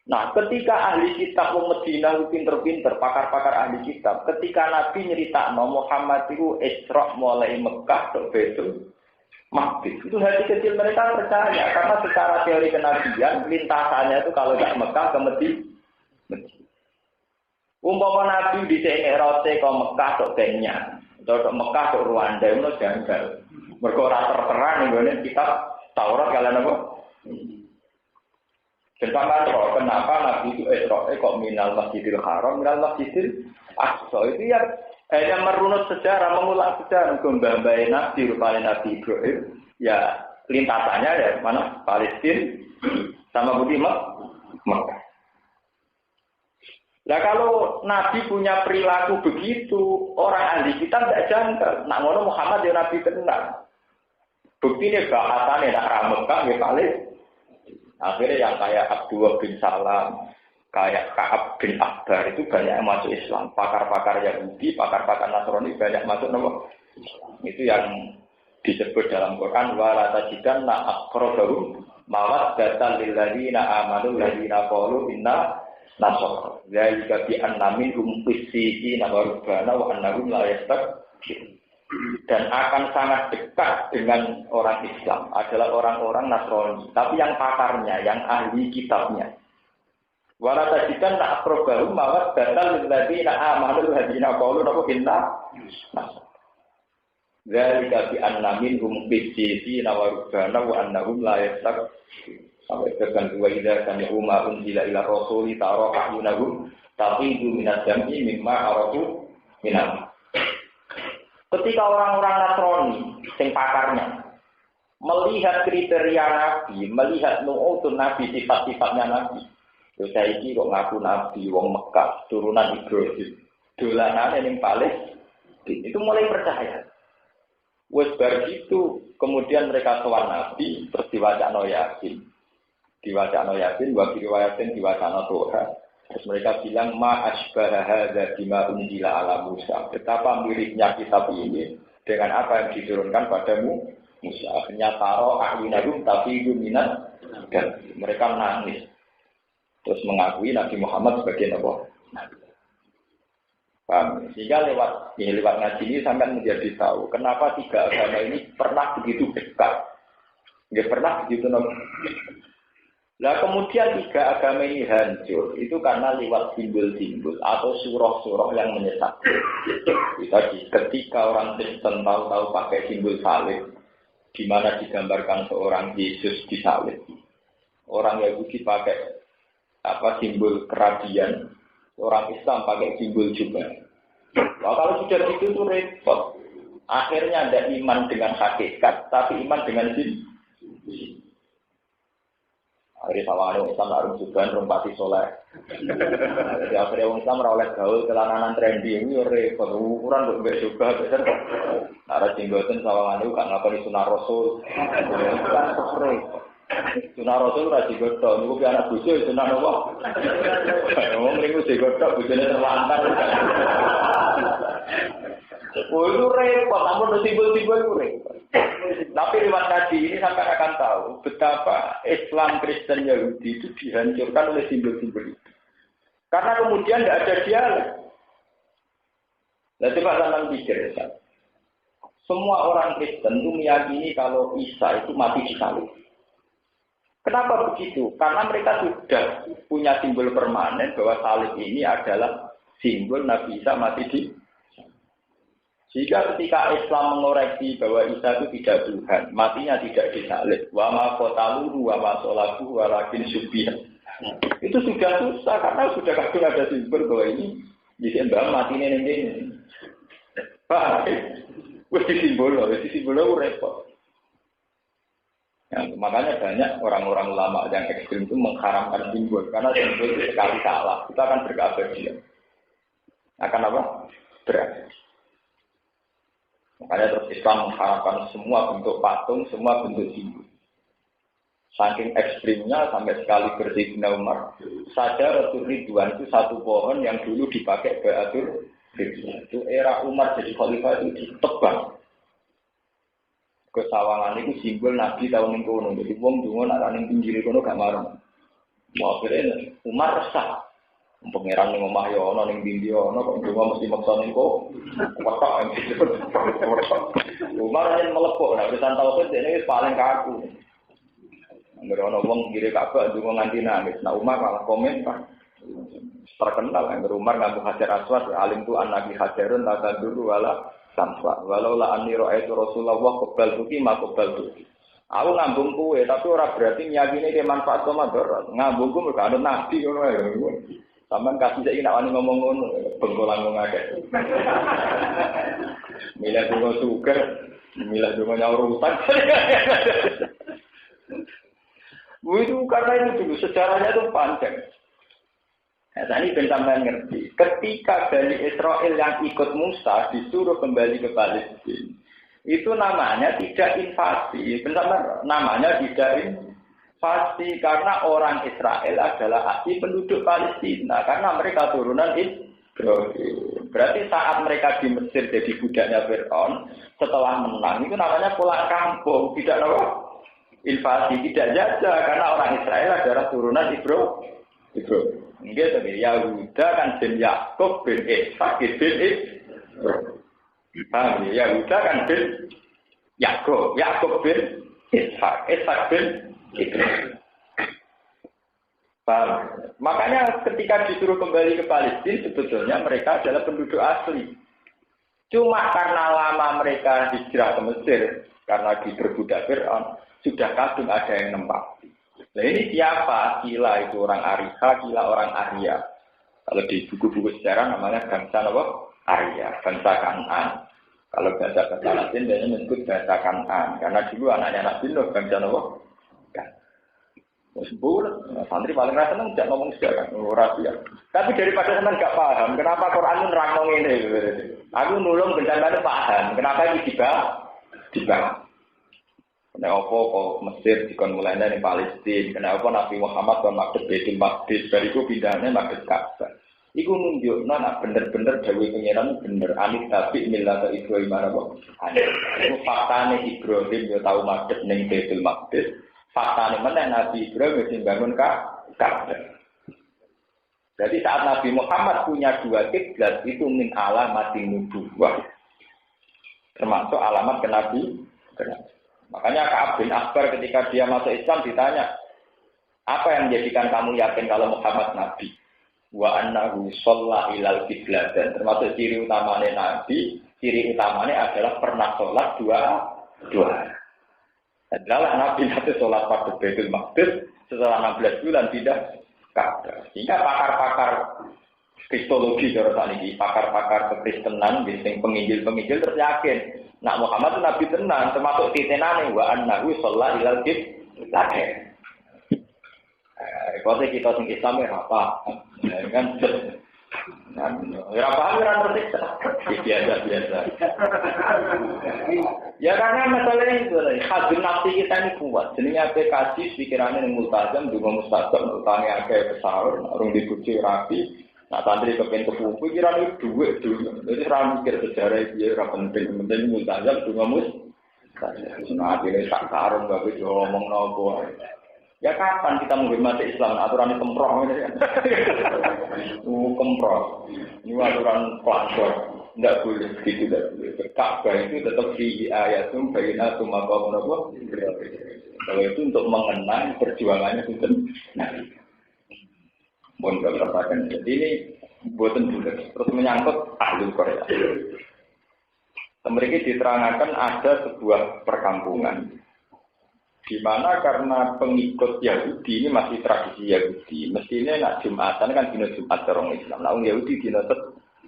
Nah, ketika ahli kitab Madinah pinter-pinter, pakar-pakar ahli kitab, ketika Nabi nyeritakno Muhammad itu Isra mulai Mekah ke Baitul Maqdis, itu hati kecil mereka percaya karena secara teori kenabian lintasannya itu kalau tidak Mekah ke Madinah. Umpama Nabi di Mi'raj ke Mekah ke Kenya, atau ke Mekah ke Rwanda itu janggal. Mergo ora terang nggone kitab Taurat kalian apa? Kenapa kenapa Nabi itu kok minal Masjidil Haram, minal Masjidil Aqsa itu ya hanya merunut sejarah, mengulang sejarah. Mbah-mbah Nabi rupanya Nabi Ibrahim, ya lintasannya ya mana Palestina sama Budi Mekah. Nah kalau Nabi punya perilaku begitu, orang ahli kita tidak janggal. Nak ngono Muhammad ya Nabi kenal. Bukti ini bahasannya nak Mekah ya paling. Akhirnya yang kayak Abdullah bin Salam, kayak Ka'ab bin Akbar itu banyak yang masuk Islam. Pakar-pakar Yahudi, pakar-pakar Nasrani banyak masuk Islam. Itu yang disebut dalam Quran wala tajidanna aqrabahum mawaddatan lil ladzina amanu ladzina qalu inna nasara. Zalika bi anna minhum qissina wa rubbana wa annahum la yastakbirun. Dan akan sangat dekat dengan orang Islam adalah orang-orang Nasrani, tapi yang pakarnya, yang ahli kitabnya. Wala tajidanna aqrabahum mawaddatan lil ladzina amanu ladzina qalu inna nasara. Zalika bi anna minhum qissina wa rubbana wa annahum la yastakbirun. Sampai tekan dua ida kan umma unzila ila rasuli tara ayunahum taqidu minad jam'i mimma arafu minam. Ketika orang-orang Nasrani sing pakarnya melihat kriteria Nabi, melihat nu'utun Nabi, sifat-sifatnya Nabi. Terus saiki kok ngaku Nabi wong Mekah turunan Ibrahim. Dolanane ning Palestina. Itu mulai percaya. Wes bar itu kemudian mereka sowan Nabi terus diwacana Yasin. Diwacana Yasin, wa riwayatin diwacana Tuhan. Terus mereka bilang ma asbaha hadza bima unzila ala Musa. Betapa miripnya kitab ini dengan apa yang diturunkan padamu Musa. Akhirnya taro ahyunahum tafidu minat dan mereka nangis. Terus mengakui Nabi Muhammad sebagai Nabi. Paham? Sehingga lewat ngaji ini sampai menjadi tahu kenapa tiga agama ini pernah begitu dekat. Nggak pernah begitu Nah kemudian tiga agama ini hancur, itu karena lewat simbol-simbol atau surah-surah yang menyesatkan. Ketika orang Kristen tahu-tahu pakai simbol salib, di mana digambarkan seorang Yesus disalib. Orang Yahudi pakai simbol kerabian, orang Islam pakai simbol juga. Nah, kalau sudah gitu itu repot. Akhirnya ada iman dengan hakikat, tapi iman dengan simbol. Akhirnya sawane Islam harus juga rumpati soleh. Jadi akhirnya orang Islam oleh gaul kelananan trendy ini repot. Ukuran untuk juga besar. Ada jenggotan sawangan itu gak ngapalin sunah Rasul. Sunah Rasul ora jenggotan. Niku anak bojo sunah napa? Wong niku jenggotan bojone terlantar. Oh itu repot, namun simbol-simbol itu repot. Tapi lewat tadi ini sampai akan tahu betapa Islam, Kristen, Yahudi itu dihancurkan oleh simbol-simbol itu. Karena kemudian tidak ada dialog. Nah coba kalian pikir ya. Semua orang Kristen itu meyakini kalau Isa itu mati di salib. Kenapa begitu? Karena mereka sudah punya simbol permanen bahwa salib ini adalah simbol Nabi Isa mati di. Jika ketika Islam mengoreksi bahwa Isa itu tidak Tuhan, matinya tidak disalib, wa ma qataluhu wa ma salabuhu walakin syubbiha. Itu sudah susah karena sudah kadang ada simbol bahwa ini disembah matinya ini. Pak, wis simbol repot. Ya, makanya banyak orang-orang ulama yang ekstrem itu mengharamkan simbol karena simbol itu sekali salah, kita akan berkeabadian. Akan apa? Berat. Makanya terus Islam mengharapkan semua bentuk patung, semua bentuk simbol. Saking ekstrimnya sampai sekali Sayyidina Umar. Saja Rasul Ridwan itu satu pohon yang dulu dipakai Baitul Ridwan. Itu era Umar jadi khalifah itu ditebang. Kesawangan itu simbol Nabi tahun kono. Jadi wong dungo nak ning pinggir kono gak marem. Akhirnya Umar resah. Pangeran ning omah yo ana ning ndi ana kok ndonga mesti maksa ning kok wetok Umar yen melepok nek wis tau dene wis paling kaku. Angger ana wong ngire Ka'bah ndonga nganti nangis. Nah Umar malah komen Pak. Terkenal angger Umar nganggo Hajar Aswad alim tu an-nabi hajarun tadulu wala samsa. Walau la anni ra'aitu Rasulullah qabal tuki ma qabal tuki. Aku ngambung kuwe tapi ora berarti nyakine ke manfaat sama darat. Ngambungku mergo ana nabi ngono ae. Sampai kasih saya nak wani ngomong ngono, bengkolan ngomong agak. Milah bunga sugar, milah bunga nyaur utang. Itu karena itu dulu sejarahnya itu panjang. Nah, ini sampai ngerti. Ketika Bani Israel yang ikut Musa disuruh kembali ke Palestina, itu namanya tidak invasi. Benar, namanya tidak invasi karena orang Israel adalah asli penduduk Palestina karena mereka turunan Ibrahim. Berarti saat mereka di Mesir jadi budaknya Fir'aun, setelah menang itu namanya pulang kampung, tidak apa? Invasi, tidak jajah karena orang Israel adalah turunan Ibrahim. Gitu, Yahuda kan bin Yakub bin Ishak bin Ibrahim. Paham ya? Yahuda kan bin Yakub bin Ishak bin Ibrahim. Paham? Makanya ketika disuruh kembali ke Palestina, sebetulnya mereka adalah penduduk asli. Cuma karena lama mereka hijrah ke Mesir, karena diperbudak Fir'aun, sudah kadung ada yang nempati. Nah ini siapa? Kila itu orang Ariha, Kila orang Arya. Kalau di buku-buku sejarah namanya bangsa apa? Arya, bangsa Kan'an. Kalau bahasa Latin dia menyebut bahasa Kan'an. Karena dulu anaknya Nabi Nuh bangsa apa? Kan. Santri paling rasa senang tidak ngomong sejarah, rahasia. Tapi daripada senang nggak paham, kenapa Quran itu nerangno ini? Aku nulung bencana paham. Kenapa ini dibahas? Kenapa kok Mesir dikon mulainya di Palestina? Kenapa Nabi Muhammad kon madhep Baitul Maqdis bariku pindahane madhep Ka'bah? Iku nunjukno nek bener-bener dawuh pengiran bener anik tapi millah Ibrahim apa? Iku faktane Ibrahim yo tau madhep ning Baitul Maqdis. Faktane meneh Nabi Ibrahim wis bangun Ka'bah. Jadi saat Nabi Muhammad punya dua kiblat itu min alamatin nubuwah. Termasuk alamat kenabi. Makanya Ka'ab bin Akbar ketika dia masuk Islam ditanya, apa yang menjadikan kamu yakin kalau Muhammad Nabi? Wa annahu shalla ilal qiblat. Dan termasuk ciri utamanya Nabi, ciri utamanya adalah pernah sholat dua. Adalah Nabi nanti sholat pada Baitul Maqdis setelah 16 bulan tidak Ka'bah. Sehingga pakar-pakar kristologi cara sakniki, pakar-pakar kekristenan, sing penginjil-penginjil terus yakin nak Muhammad itu Nabi tenan, termasuk titenane wa annahu shalla ilal qiblat. Kalau kita sing Islam ya apa? Kan ya paham ora tersiksa. Biasa. Ya karena masalah itu hadir nafsi kita ini kuat. Jenenge aplikasi pikirannya yang multazam juga mustaqim, utangnya akeh besar, urung dibuci rapi. Nah, santri kepen kepupu kira itu duit dulu. Jadi orang mikir sejarah dia orang penting multazam juga nah, ini tak karung gak bisa ngomong nopo. Ya kapan kita menghormati Islam? Aturan kemproh ini kan? Kemproh. Ini aturan pelanggar. Tidak boleh begitu, tidak boleh. Ka'bah itu tetap di ayatum bayinatum apa nopo. Kalau itu untuk mengenang perjuangannya itu nah. Mohon berapa. Jadi ini buatan bulat. Terus menyangkut ahli Korea. Mereka diterangkan ada sebuah perkampungan di mana karena pengikut Yahudi ini masih tradisi Yahudi. Mestinya nak Jumatan kan dina Jumat orang Islam. Nah, orang Yahudi dina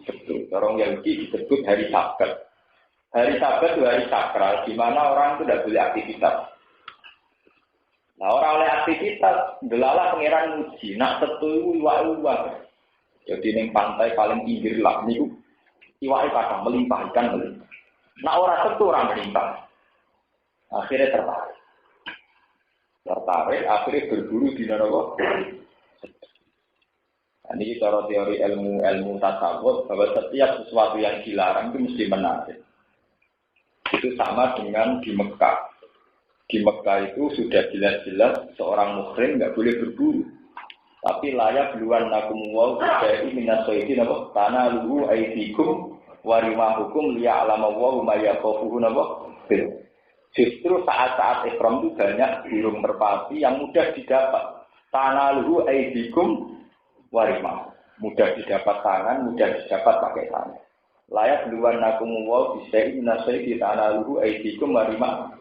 Sabtu. Orang Yahudi disebut hari Sabat. Hari Sabat itu hari sakral di mana orang itu tidak boleh aktivitas. Nah, orang oleh aktivitas, delalah pangeran muji, nak setu iwak. Jadi ning pantai paling pinggir lah niku iwake kadang melimpah ikan melimpah. Nah, orang setu orang melimpah. Akhirnya tertarik, akhirnya berburu di neraka. Ini cara teori ilmu tasawuf bahwa setiap sesuatu yang dilarang itu mesti menarik. Itu sama dengan di Mekah. Di Mekah itu sudah jelas-jelas seorang muhrim nggak boleh berburu. Tapi layak duluan nakumullah dari minasoidin apa? Tanah luhu aidikum warimahukum liya'lamawahu mayakofuhu apa? Justru saat-saat ihram itu banyak burung merpati yang mudah didapat. Tanah luhu aidikum warimahu. Mudah didapat tangan, mudah didapat pakai tangan. Layak duluan nakumullah bisa minasoidin tanah luhu aidikum warimahu.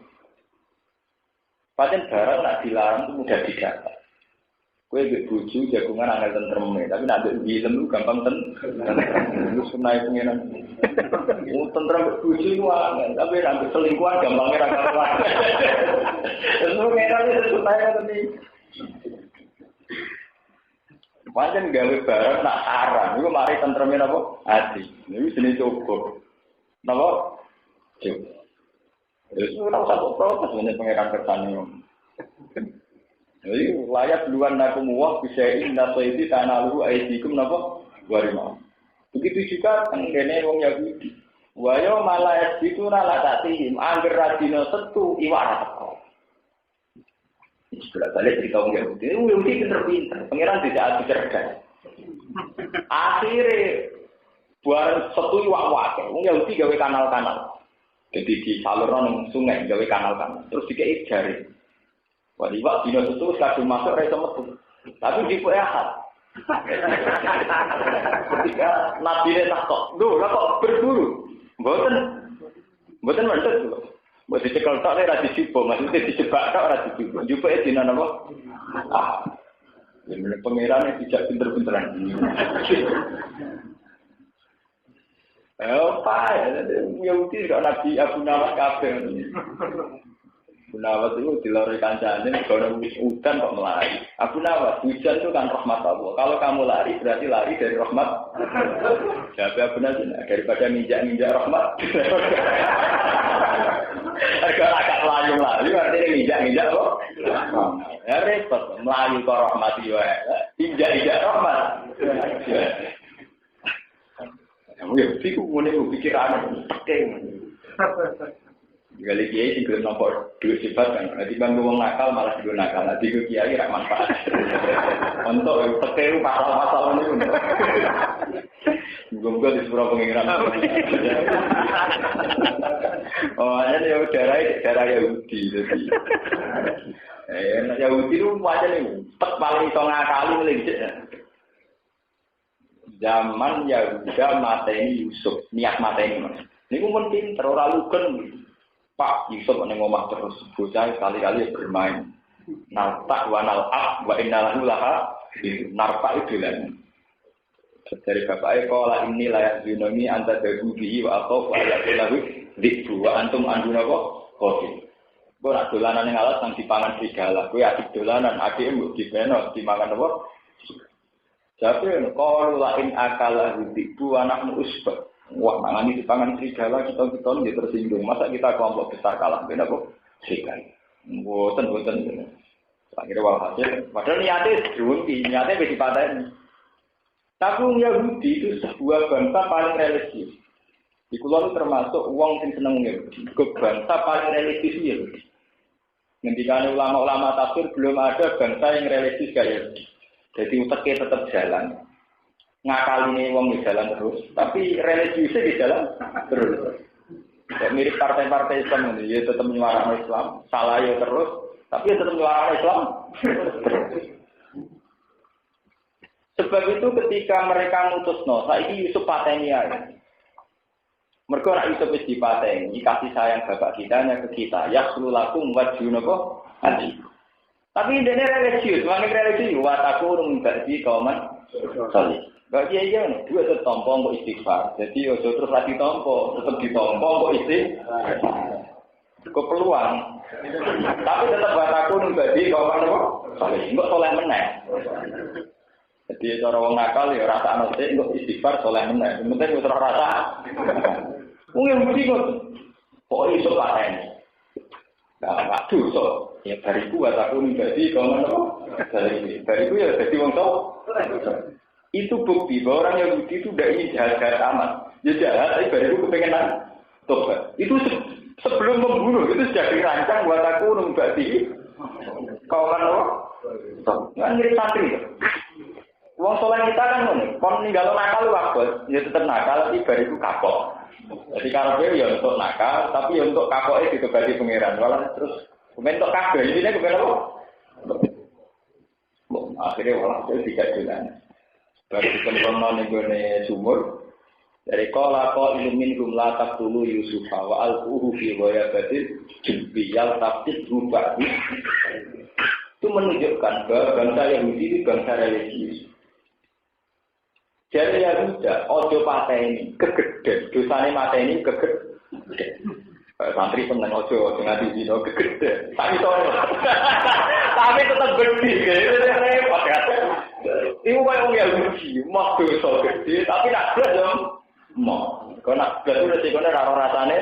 Paten barang nak dilarang itu mudah didapat. Kue berbuju jagungan angel tentreme, tapi nak film itu gampang lu sunai pengiran. Tentrem berbuju itu angel, tapi nak selingkuhan gampangnya ragam. Tentu pengiran itu sunai tadi. Pancen gawe barang nak haram, iku mari tentreme napa? Ati. Niku jenenge cukup. Napa? Cukup. Wis ora usah protes meneh pangeran kersane. Jadi layak duluan naku muwah bisa indah soidi tanah lu aidikum napa? Warima. Begitu juga tenggene wong Yahudi. Wayo malah itu nala tatihim angger radina setu iwak teko. Sudah balik cerita orang Yahudi, Yahudi pinter-pinter, pengiran tidak ada cerdas. Akhirnya, buat satu iwak-iwak, orang Yahudi gawe kanal-kanal. Jadi di saluran sungai gawe kanal-kanal, terus dikei jari. Wah, iwak dino itu sekadung masuk, rasa metu. Tapi di puehat. Ketika Nabi tak kok, lah kok berburu? Mboten mantes lho. Mbok dicekel tok ora dicipo, maksudnya dijebak tok ora dicipo. Jupuke dina napa? Ini pengirannya tidak pinter-pinteran. Apa ya? Yahudi kok Nabi Abu Nawas kabeh. Abu Nawas itu dilari kancane kalau hujan kok melari. Abu Nawas, hujan itu kan rahmat Allah. Kalau kamu lari berarti lari dari rahmat. Jadi Abu Nawas daripada minjak-minjak rahmat. Agak melayu-melayu artinya minjak-minjak kok. Ya repot, melayu kok rahmat ya. Injak-injak rahmat. Ya, itu mulai pikiran pakai. Kali kiai sih belum nampak dua sifat kan. Nanti bang ngomong nakal malah juga nakal. Nanti gue kiai rak manfaat. Untuk pakai pasal-pasal ini. Gue di sebuah pengiran. Oh, ini darah Yahudi. Yahudi itu macam ini. Paling tengah kali lagi. Zaman Yahuda mateni Yusuf, niat mateni mas. Ini mungkin terlalukan. Pak Yusuf ning omah terus bocah kali-kali bermain. Nartak wa nal'ab wa innalahu laha nartak itu lan. Dari bapake kala ini layak dunomi anta dagubi wa atau wa ayalahu dzikru wa antum anduna kok kopi. Ora dolanan ning alas nang dipangan serigala. Kowe adik dolanan, adik mbok dibeno dimakan apa? Jadi kalau lain akal dzikru anak usbah. Wah, mangan di pangan serigala kita dia tersinggung. Masa kita kelompok besar kalah beda kok serigala. Boten. Akhirnya walhasil, padahal niatnya berhenti, niatnya beda paten. Tapi Yahudi itu sebuah bangsa paling religius. Di kulon termasuk uang yang seneng Yahudi. Bangsa paling religius Yahudi. Ketika ulama-ulama tafsir belum ada bangsa yang religius kayak Yahudi. Jadi utaknya tetap jalan. Ngakal ini wong di jalan terus, tapi religiusnya di jalan terus. Kayak mirip partai-partai Islam ini, ya tetap menyuarakan Islam, salah ya terus, tapi ya tetap menyuarakan Islam terus. Sebab itu ketika mereka mutus saiki Yusuf pateni ae. Mergo nek Yusuf wis dipateni, kasih sayang bapak kita hanya ke kita, yakhluqu wajhun apa? Ati. Tapi dene religius, wong religius wa takurung bagi kauman salih. Bagi aja nih, dua tetap tompong kok istighfar. Jadi ojo terus lagi tompo, tetap ditompong kok istighfar. Kok peluang. Tapi tetap batakun bagi kawan kok. Soleh, enggak soleh meneh. Jadi cara wong nakal ya rasa anose enggak istighfar soleh meneh. Penting wis rasa. Mungkin mesti kok. Kok iso paten. Nah, dosa. Ya bariku batakun bagi kawan kok. Bariku ya dadi wong tok. Itu bukti bahwa orang Yahudi itu tidak ingin jahat-jahat amat. Ya jahat, tapi baru kepengenan tobat. Itu sebelum membunuh, itu sudah dirancang buat aku numbati. Kau kan apa? Nggak ngirit santri. Uang soleh kita kan kon ninggal nakal waktu, ya tetap nakal, tapi baru kapok. Jadi karena ya untuk nakal, tapi ya untuk kapoknya ditobati pengiran. Walau terus untuk kabel, ini kepengen apa? Akhirnya walau itu tidak jelas. Baru dikembangkan nih sumur dari kola ilumin gumla tak dulu Yusufa wa al-uhu fi wayabatil jubbiyal taktis rubah itu menunjukkan bahwa bangsa Yahudi itu bangsa religius. Jadi Yahuda ojo pateni kegeden dosane mateni kegeden. Santri seneng ojo nganti dino gede. Tapi tapi tetap gede, repot ya. Iku koyo wong Yahudi, mah dosa gede, tapi nak blas yo mah. Kok nak blas udah sikone ora rasane.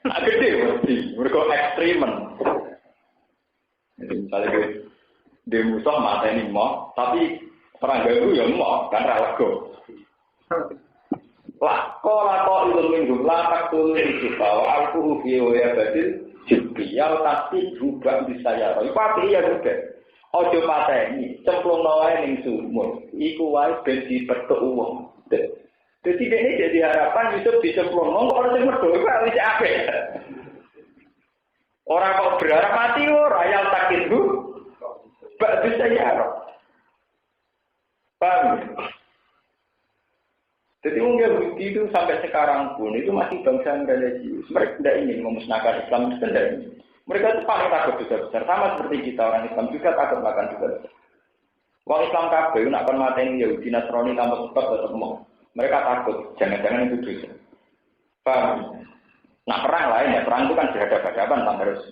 Nak gede mesti, mergo ekstremen. Jadi misalnya di musuh mata ini mah, tapi perang ganggu ya mah, kan ra lego. Lah, kok itu minggu lapak tuh itu bahwa aku video ya badil jubial tapi juga bisa ya. Tapi ya juga. Ojo pateni, cemplung wae ning sumur. Iku wae ben dipethuk wong. Jadi ini jadi harapan Yusuf dicemplung orang sing mergo iku wis apik. Ora kok berharap mati ora ya takdir bu. Bak bisa ya. Paham? Jadi orang Yahudi itu sampai sekarang pun itu masih bangsa yang religius. Mereka tidak ingin memusnahkan Islam itu tidak ingin. Mereka itu paling takut besar-besar. Sama seperti kita orang Islam juga takut makan besar. Orang Islam kabeh nak akan mateni Yahudi Nasrani tanpa sebab tetap mau. Mereka takut. Jangan-jangan itu dosa. Paham? Nah perang lain ya. Perang itu kan berhadapan-hadapan.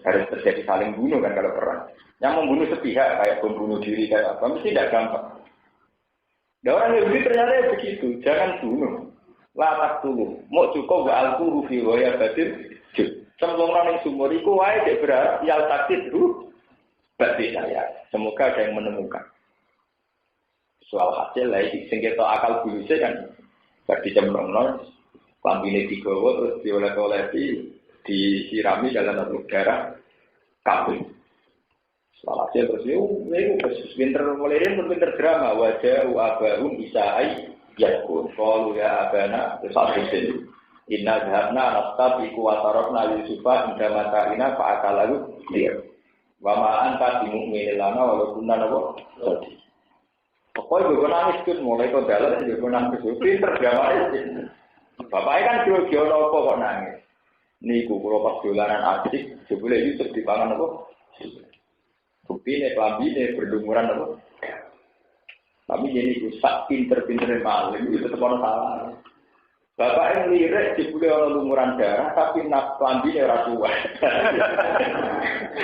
Harus terjadi saling bunuh kan kalau perang. Yang membunuh sepihak kayak membunuh diri kayak apa. Mesti tidak gampang. Dan orang Yahudi ternyata begitu, jangan bunuh, latak dulu, mau cukup gak alquhu fi waya batin, cemplung yang sumur iku wae dek berat, yal takdir dulu, berarti saya, semoga ada yang menemukan. Soal hasil lagi, sehingga akal bulusnya kan, bagi cemplung lambine digawa terus dioles-olesi, disirami dalam udara, kabel. Walhasil terus itu pinter mulainya pinter drama wajah abahum isa'ai yakun qalu ya abana satu sini inna zahabna nastabiqu wa tarakna yusufa inda mata'ina fa'akalahu dia wa ma anta bimu'minin lana wa kunna nabo jadi pokoknya gue nangis kan mulai ke dalam gue nangis pinter drama itu bapaknya kan gio-gio kok nangis niku kalau pas dolanan asik sebelum Yusuf dipangan apa bukti ini, kelambi ini, berdumuran apa? Tapi jadi rusak, pinter-pinter maling, itu tetap orang salah. Bapak yang lirik, dibuli orang lumuran darah, tapi kelambi ini orang tua.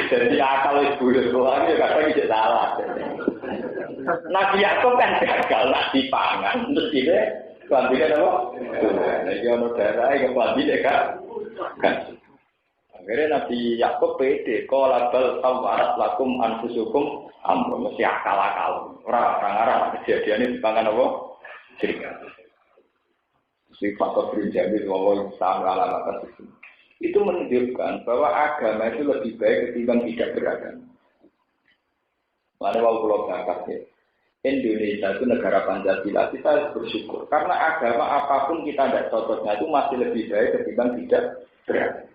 Jadi akal itu bulan itu kadang tidak salah. Nabi Yakub kan gagal, nak dipangan. Terus ini, kelambi ini apa? Jadi orang darah, kelambi ini kan? Akhirnya Nabi Yakub pede, kalau bal tawarat lakum anfusukum amro mesti akal-akal. Orang kejadian ini dipangan apa? Cerita. Sifat berinjami bahwa sama alamat itu menunjukkan bahwa agama itu lebih baik ketimbang tidak beragama. Mana mau pulau berangkat Indonesia itu negara Pancasila, kita harus bersyukur karena agama apapun kita tidak cocoknya itu masih lebih baik ketimbang tidak beragama.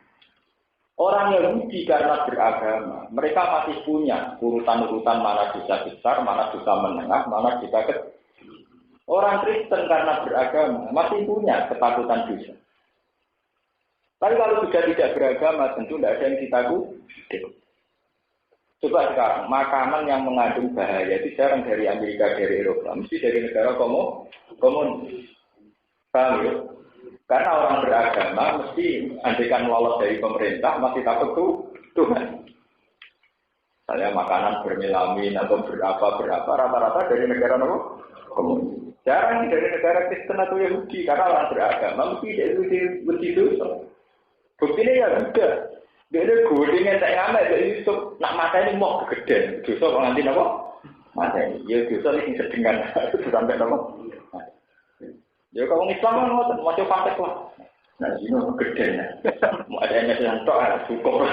Orang Yahudi karena beragama, mereka masih punya urutan-urutan mana dosa besar, mana dosa menengah, mana dosa kecil. Orang Kristen karena beragama masih punya ketakutan dosa. Tapi kalau sudah tidak beragama, tentu tidak ada yang ditakut. Coba sekarang, makanan yang mengandung bahaya itu jarang dari Amerika, dari Eropa, mesti dari negara komunis. Paham ya? Karena orang beragama mesti andaikan lolos dari pemerintah masih takut Tuhan. Misalnya makanan bermelamin atau berapa rata-rata dari negara komunis. Jarang dari negara Kristen atau Yahudi karena orang beragama mesti dari dosa. Buktinya ya juga. Dia ada godengnya tak ngamet dari Yusuf. Nak mata ini mau kegeden. Dosa kok nanti apa? Mata ini. Ya dosa ini sedengan sampai apa? Ya kalau Islam kan macam faktek lah. Nah, ini gede ya. Mau ada yang sedang doa, cukup.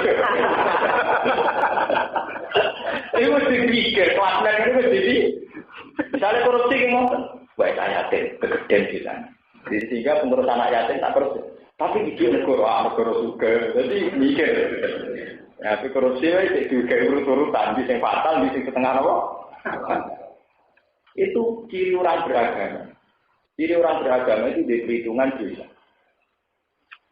Ini mesti dipikir, kelasnya ini mesti di. Misalnya korupsi gimana? Baik yatim, kegedean di sana. Jadi sehingga pengurus anak yatim tak korupsi. Tapi itu negara juga. Jadi mikir. Ya, tapi korupsi itu juga urut-urutan. Di yang fatal, di tengah apa? Itu ciri orang beragama. Jadi orang beragama itu di perhitungan dosa.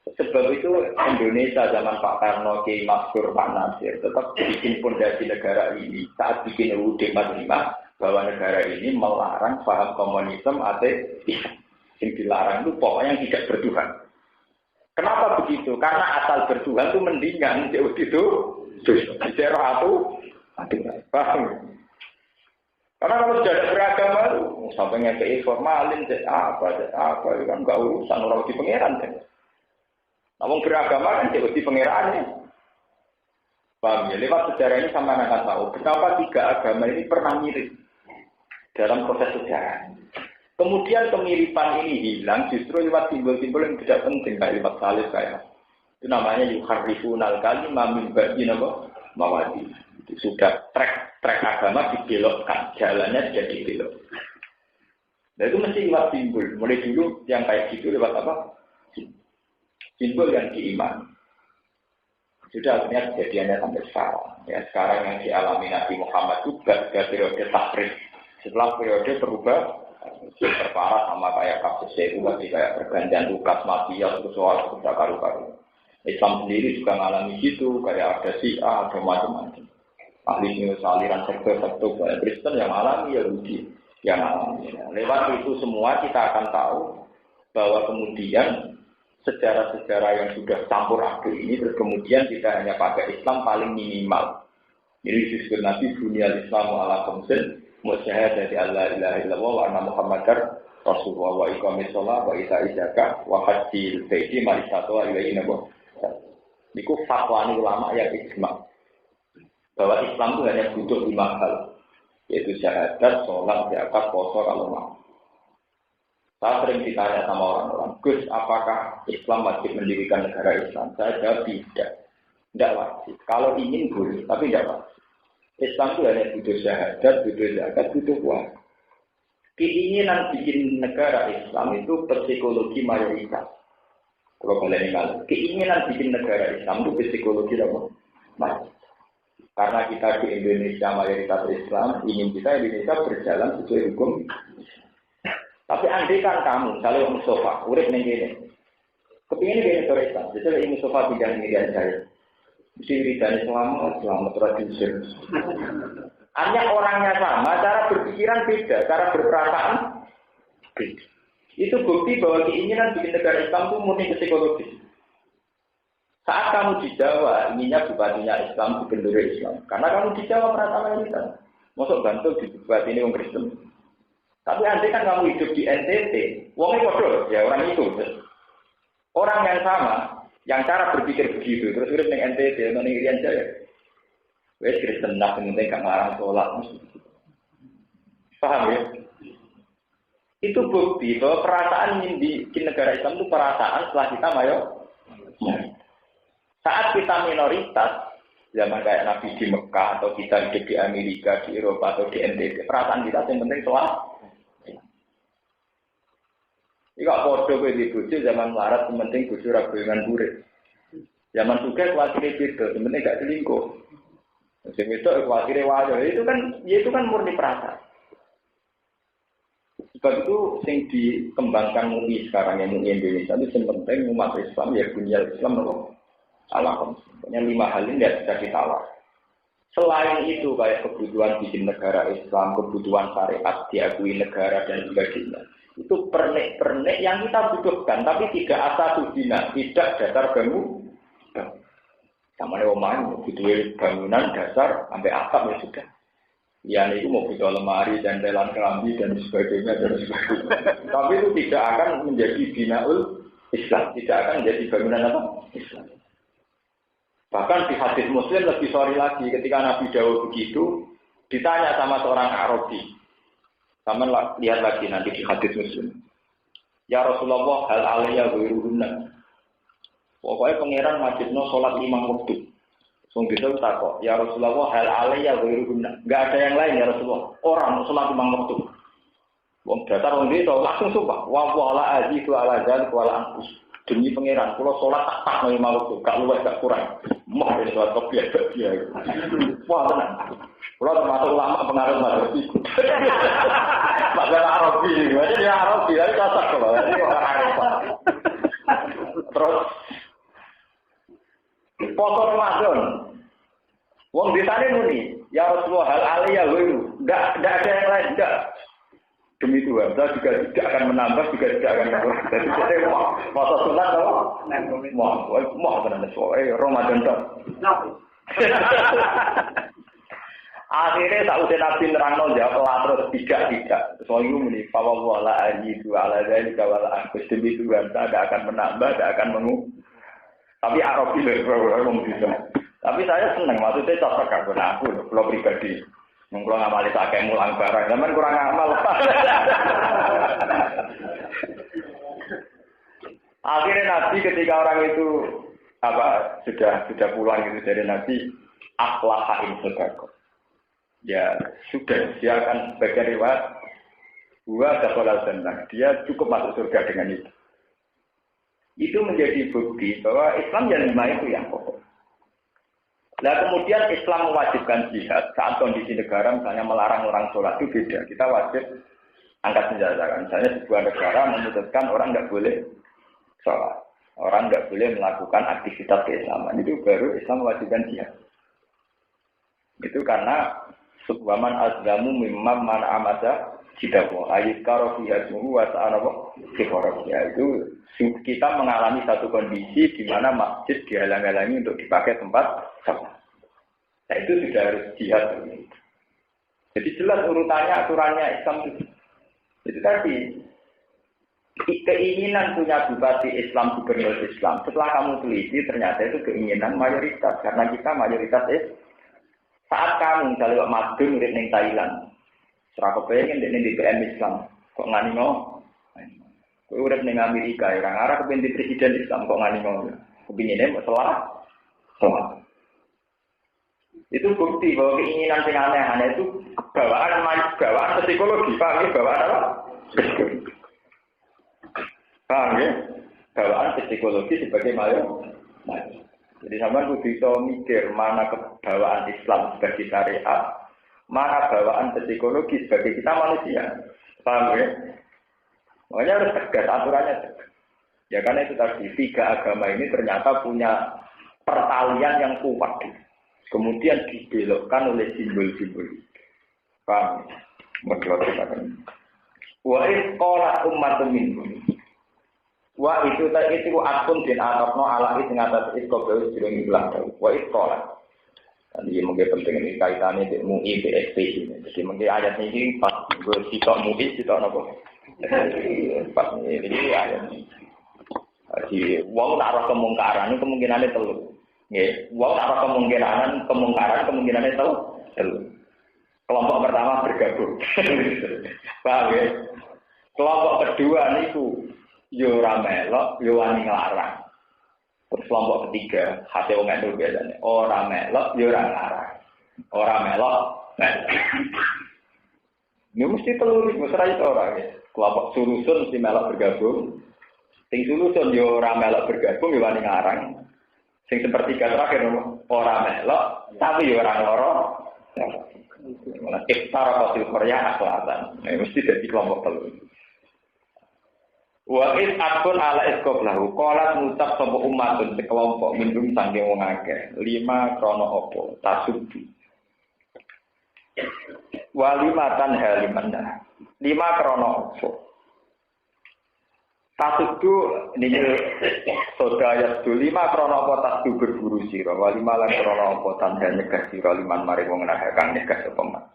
Sebab itu Indonesia zaman Pak Karno, Kiai Maskur, Pak Nasir tetap bikin fondasi negara ini saat bikin UUD 45 bahwa negara ini melarang paham komunisme ateis. Yang dilarang itu pokoknya yang tidak bertuhan. Kenapa begitu? Karena asal bertuhan itu mendingan jauh itu bicara aduh paham. Karena kalau sudah ada beragama itu sampai ngekei formalin apa itu kan nggak urusan orang di pangeran kan. Namun beragama kan jauh di pangerannya. Paham ya? Lewat sejarah ini sama anak tahu betapa tiga agama ini pernah mirip dalam proses sejarah. Kemudian kemiripan ini hilang justru lewat simbol-simbol yang tidak penting kayak lewat salib kayak itu namanya yuharrifunal kalimah min ba'di mawadi. Itu sudah trek agama dibelokkan, jalannya sudah dibelok. Nah itu mesti lewat simbol. Mulai dulu yang kayak gitu lewat apa? Simbol yang diimani. Sudah akhirnya kejadiannya sampai sekarang. Ya sekarang yang dialami Nabi Muhammad itu gak periode takrif. Setelah periode berubah terparah sama kayak kasus itu lagi kayak pergantian tugas mafia itu soal sudah karu-karu. Islam sendiri juga mengalami gitu kayak ada Syiah, ada macam-macam. Ahli aliran sektor kayak Kristen yang alami Yahudi yang alami. Lewat itu semua kita akan tahu bahwa kemudian sejarah-sejarah yang sudah campur aduk ini terus kemudian kita hanya pakai Islam paling minimal. Jadi disebut Nabi dunia Islam ala khamsin musyahadati alla ilaha illallah wa anna muhammadar rasulullah wa iqamis shalah wa ita'iz zakah wa hajjil baiti man istata'a ilaihi sabila. Niku fatwa ulama yang ijma bahwa Islam itu hanya butuh 5 hal yaitu syahadat, sholat, zakat, puasa kalau mau. Saya sering ditanya sama orang-orang, Gus, apakah Islam wajib mendirikan negara Islam? Saya jawab tidak wajib. Kalau ingin boleh, tapi tidak wajib. Islam itu hanya butuh syahadat, butuh zakat, butuh puasa. Keinginan bikin negara Islam itu psikologi mayoritas. Kalau kalian ingat, keinginan bikin negara Islam itu psikologi apa? Mayoritas. Karena kita di Indonesia mayoritas Islam, ingin kita Indonesia berjalan sesuai hukum. Tapi andai kan kamu, misalnya Mustafa, urip ning kene. Kepingin di negara Islam, jadi Mustafa tidak ingin saya. Mesti wiridane selamat tradisi. Hanya orangnya sama, cara berpikiran beda, cara berperasaan beda. Itu bukti bahwa keinginan bikin negara Islam itu murni psikologis. Saat kamu di Jawa, inginnya bupatinya Islam, gubernur Islam. Karena kamu di Jawa merasa mayoritas. Masuk bantu di bupati ini orang Kristen. Tapi andai kan kamu hidup di NTT, wongnya bodoh, ya orang itu. Orang yang sama. Yang cara berpikir begitu, terus urip ning NTT, ning Irian Jaya. Wes Kristen nak penting gak ngarang sholat. Paham ya? Itu bukti bahwa perasaan di negara Islam itu perasaan setelah kita saat kita minoritas, zaman kayak Nabi di Mekah atau kita hidup di Amerika, di Eropa atau di NTT, perasaan kita yang penting sholat. Jika bodoh di bojo zaman melarat, penting bojo ragu dengan burik. Zaman suka khawatir beda, penting gak selingkuh. Musim itu khawatir wajar, itu kan murni perasaan. Sebab itu yang dikembangkan MUI sekarang yang MUI Indonesia itu yang penting umat Islam ya dunia Islam loh. Alhamdulillah. Pokoknya 5 hal ini tidak bisa ditawar. Selain itu kayak kebutuhan bikin negara Islam, kebutuhan syariat diakui negara dan sebagainya. Itu pernik-pernik yang kita butuhkan, tapi tidak asasudina, tidak dasar bangun. Sama omahan, butuh bangunan dasar sampai atap ya sudah. Ya itu mau butuh lemari dan telan kerambi dan sebagainya. Tapi itu tidak akan menjadi binaul Islam, tidak akan menjadi bangunan apa? Islam. Bahkan di hadis Muslim lebih sorry lagi, ketika Nabi Dawud begitu ditanya sama seorang Arabi. Sama lihat lagi nanti di hadis Muslim. Ya Rasulullah, hal alaiya ghairuhunna. Pokoknya pangeran wajibno sholat 5 waktu. Sung bisa takok, ya Rasulullah, hal alaiya ghairuhunna. Enggak ada yang lain ya Rasulullah. Orang sholat 5 waktu. Wong dasar wong desa langsung sumpah, wa wala azizu ala dzalik wala anqus. Demi pangeran, kula sholat tak 5 waktu, gak luwes gak kurang. Mah sholat biasa. Wah tenang. Kalau termasuk ulama pengaruh Arabi. Bahasa Arabi, macam dia Arabi, tapi cocok kalau ini orang Arab. Terus poso Ramadan. Wong desane muni, ya Rasulullah hal aliyah itu. Enggak ada yang lain, enggak. Demi Tuhan, saya juga tidak akan menambah, juga tidak akan mengurangi. Jadi saya masa sunat apa? Mau benar soalnya Ramadan tak. Akhirnya tak usah Nabi nerangno jawab terus tidak. Soalnya ini fawwala ajidu ala dzalika wala anqus demi Tuhan, saya tidak akan menambah, tidak akan mengurangi. Tapi Arabi belum bisa. Tapi saya senang, maksudnya cocok kan aku, kalau pribadi. Kalau ngamali pakai mulang barang, zaman kurang amal. Akhirnya Nabi ketika orang itu sudah pulang itu dari Nabi, akhlaqa in sedekah. Ya sudah, dia akan sebagai riwayat, gua dakhalal jannah, dia cukup masuk surga dengan itu. Itu menjadi bukti bahwa Islam yang 5 itu yang pokok. Nah kemudian Islam mewajibkan jihad saat kondisi negara misalnya melarang orang sholat itu beda. Kita wajib angkat senjata. Misalnya sebuah negara memutuskan orang nggak boleh sholat, orang nggak boleh melakukan aktivitas keislaman, itu baru Islam mewajibkan jihad. Itu karena subwaman azlamu mimman man amada jidawo ayat karofiyasmu wasanawo sikorofia itu kita mengalami satu kondisi di mana masjid dihalang-halangi untuk dipakai tempat sholat. Nah itu sudah harus jihad. Jadi jelas urutannya, aturannya Islam itu tadi. Keinginan punya bupati Islam, gubernur Islam. Setelah kamu teliti ternyata itu keinginan mayoritas karena kita mayoritas saat kamu misalnya Madun urip ning Thailand, serah kepengen di BM Islam, kok ngani ngono? Kowe urip ning Amerika, orang arah kepengen di presiden Islam kok ngani ngono? Kepinginnya mau salah. Itu bukti bahwa keinginan yang aneh-aneh itu bawaan psikologi, paham ya? Bawaan apa? Paham ya? Bawaan psikologi sebagai mayor. Jadi sampean kudu bisa mikir mana kebawaan Islam sebagai syariat, mana bawaan psikologi sebagai kita manusia. Paham ya? Makanya harus tegas aturannya. Ya karena itu tadi 3 agama ini ternyata punya pertalian yang kuat. Kemudian dibelokkan oleh simbol-simbol. Paham? Maksudnya wa isqala ummatun minhum. Wa itu akun din atapno ala sing atas iskobe jroning belakang. Wa isqala. Jadi mungkin penting ini kaitannya dengan MUI, BSP ini. Jadi mungkin ayat ini pas gue sitok MUI, sitok apa? Pas ini ayat ini. Jadi wong tak arah kemungkaran ini kemungkinannya telur. Nggih, wong apa kemungkaran itu kelompok pertama bergabung. Paham ya? Kelompok kedua niku yo ora melok, yo wani nglarang. Terus kelompok ketiga, hati wong itu biasanya ora melok, yo ora nglarang. Ora melok, ini mesti telur, mesti ra iso ora ya. Kelompok sulusun mesti melok bergabung. Sing sulusun yo ora melok bergabung, yo wani nglarang. Sing sepertiga terakhir orang melok, tapi orang loro. Malah iftara qatil Korea akhlatan. Nah, mesti jadi kelompok telur. Wa is akun ala iskoblahu. Qalat ngucap sapa umatun sekelompok minum saking wong akeh. 5 krana apa? Tasubbi. Wa 5 tan halimanna. 5 krana apa? Tasubdu ini sodaya du 5 krana apa tasdu berburu sira. Wa 5 lan krana apa tanda nyegah sira 5 mari wong kang nyegah sapa man.